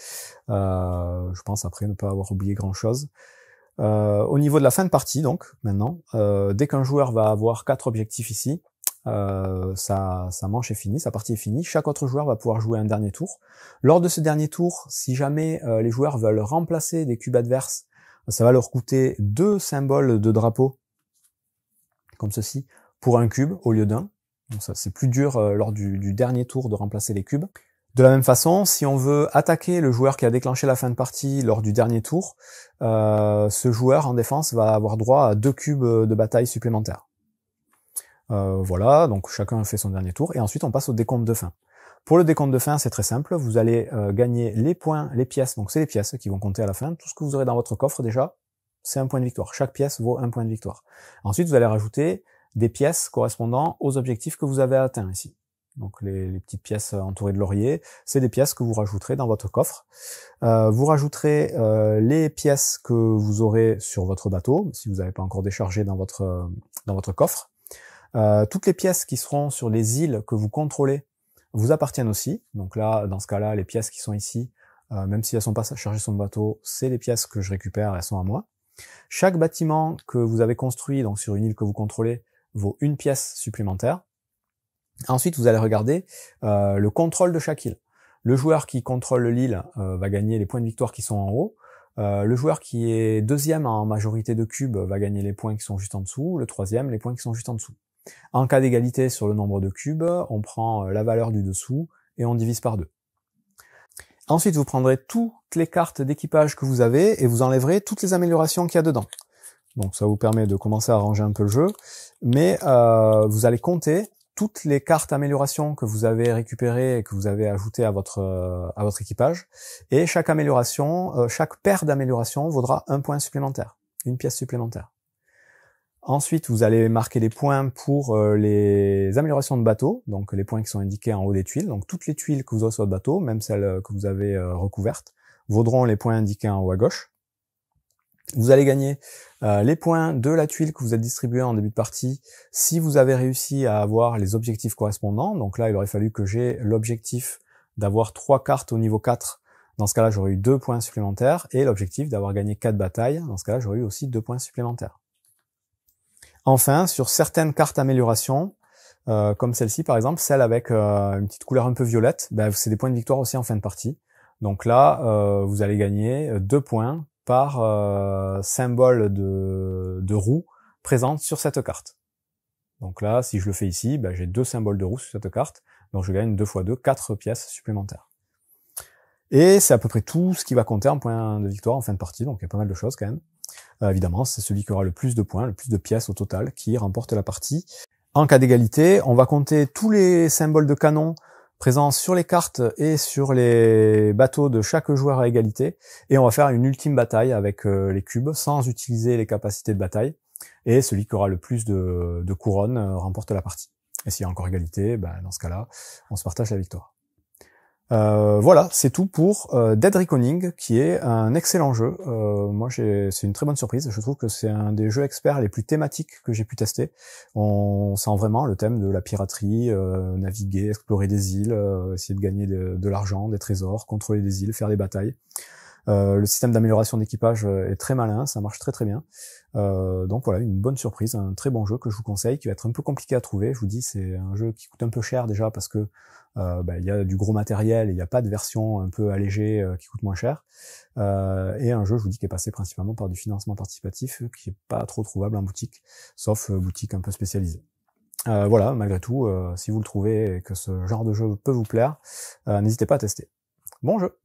Je pense après ne pas avoir oublié grand-chose. Au niveau de la fin de partie, donc, maintenant, dès qu'un joueur va avoir 4 objectifs ici, sa manche est finie, sa partie est finie, chaque autre joueur va pouvoir jouer un dernier tour. Lors de ce dernier tour, si jamais les joueurs veulent remplacer des cubes adverses, ça va leur coûter 2 symboles de drapeau, comme ceci, pour un cube au lieu d'un. Donc ça, c'est plus dur lors du dernier tour de remplacer les cubes. De la même façon, si on veut attaquer le joueur qui a déclenché la fin de partie lors du dernier tour, ce joueur en défense va avoir droit à 2 cubes de bataille supplémentaires. Voilà, donc chacun fait son dernier tour, et ensuite on passe au décompte de fin. Pour le décompte de fin, c'est très simple, vous allez gagner les points, les pièces, donc c'est les pièces qui vont compter à la fin, tout ce que vous aurez dans votre coffre déjà, c'est un point de victoire. Chaque pièce vaut un point de victoire. Ensuite, vous allez rajouter des pièces correspondant aux objectifs que vous avez atteints ici. Donc les petites pièces entourées de laurier, c'est des pièces que vous rajouterez dans votre coffre. Vous rajouterez les pièces que vous aurez sur votre bateau, si vous n'avez pas encore déchargé dans votre coffre. Toutes les pièces qui seront sur les îles que vous contrôlez vous appartiennent aussi. Donc là, dans ce cas-là, les pièces qui sont ici, même si elles sont pas chargées sur le bateau, c'est les pièces que je récupère, elles sont à moi. Chaque bâtiment que vous avez construit donc sur une île que vous contrôlez vaut une pièce supplémentaire. Ensuite, vous allez regarder le contrôle de chaque île. Le joueur qui contrôle l'île va gagner les points de victoire qui sont en haut. Le joueur qui est deuxième en majorité de cubes va gagner les points qui sont juste en dessous. Le troisième, les points qui sont juste en dessous. En cas d'égalité sur le nombre de cubes, on prend la valeur du dessous et on divise par 2. Ensuite, vous prendrez toutes les cartes d'équipage que vous avez et vous enlèverez toutes les améliorations qu'il y a dedans. Donc ça vous permet de commencer à ranger un peu le jeu, mais vous allez compter toutes les cartes améliorations que vous avez récupérées et que vous avez ajoutées à votre équipage, et chaque amélioration, chaque paire d'améliorations vaudra un point supplémentaire, une pièce supplémentaire. Ensuite, vous allez marquer les points pour les améliorations de bateau, donc les points qui sont indiqués en haut des tuiles. Donc toutes les tuiles que vous aurez sur votre bateau, même celles que vous avez recouvertes, vaudront les points indiqués en haut à gauche. Vous allez gagner les points de la tuile que vous avez distribuée en début de partie si vous avez réussi à avoir les objectifs correspondants. Donc là, il aurait fallu que j'ai l'objectif d'avoir 3 cartes au niveau 4. Dans ce cas-là, j'aurais eu 2 points supplémentaires. Et l'objectif d'avoir gagné 4 batailles. Dans ce cas-là, j'aurais eu aussi 2 points supplémentaires. Enfin, sur certaines cartes amélioration, comme celle-ci par exemple, celle avec une petite couleur un peu violette, c'est des points de victoire aussi en fin de partie. Donc là, vous allez gagner 2 points par symbole de roue présente sur cette carte. Donc là, si je le fais ici, j'ai 2 symboles de roue sur cette carte, donc je gagne 2 x 2, 4 pièces supplémentaires. Et c'est à peu près tout ce qui va compter en points de victoire en fin de partie, donc il y a pas mal de choses quand même. Évidemment, c'est celui qui aura le plus de points, le plus de pièces au total, qui remporte la partie. En cas d'égalité, on va compter tous les symboles de canon présents sur les cartes et sur les bateaux de chaque joueur à égalité, et on va faire une ultime bataille avec les cubes, sans utiliser les capacités de bataille, et celui qui aura le plus de couronnes remporte la partie. Et s'il y a encore égalité, dans ce cas-là, on se partage la victoire. Voilà, c'est tout pour Dead Reckoning, qui est un excellent jeu. Moi, c'est une très bonne surprise. Je trouve que c'est un des jeux experts les plus thématiques que j'ai pu tester. On sent vraiment le thème de la piraterie, naviguer, explorer des îles, essayer de gagner de l'argent, des trésors, contrôler des îles, faire des batailles. Le système d'amélioration d'équipage est très malin, ça marche très très bien. Donc voilà, une bonne surprise, un très bon jeu que je vous conseille, qui va être un peu compliqué à trouver. Je vous dis, c'est un jeu qui coûte un peu cher déjà parce que il y a du gros matériel et il n'y a pas de version un peu allégée qui coûte moins cher. Et un jeu, je vous dis, qui est passé principalement par du financement participatif, qui est pas trop trouvable en boutique, sauf boutique un peu spécialisée. Voilà, malgré tout, si vous le trouvez et que ce genre de jeu peut vous plaire, n'hésitez pas à tester. Bon jeu!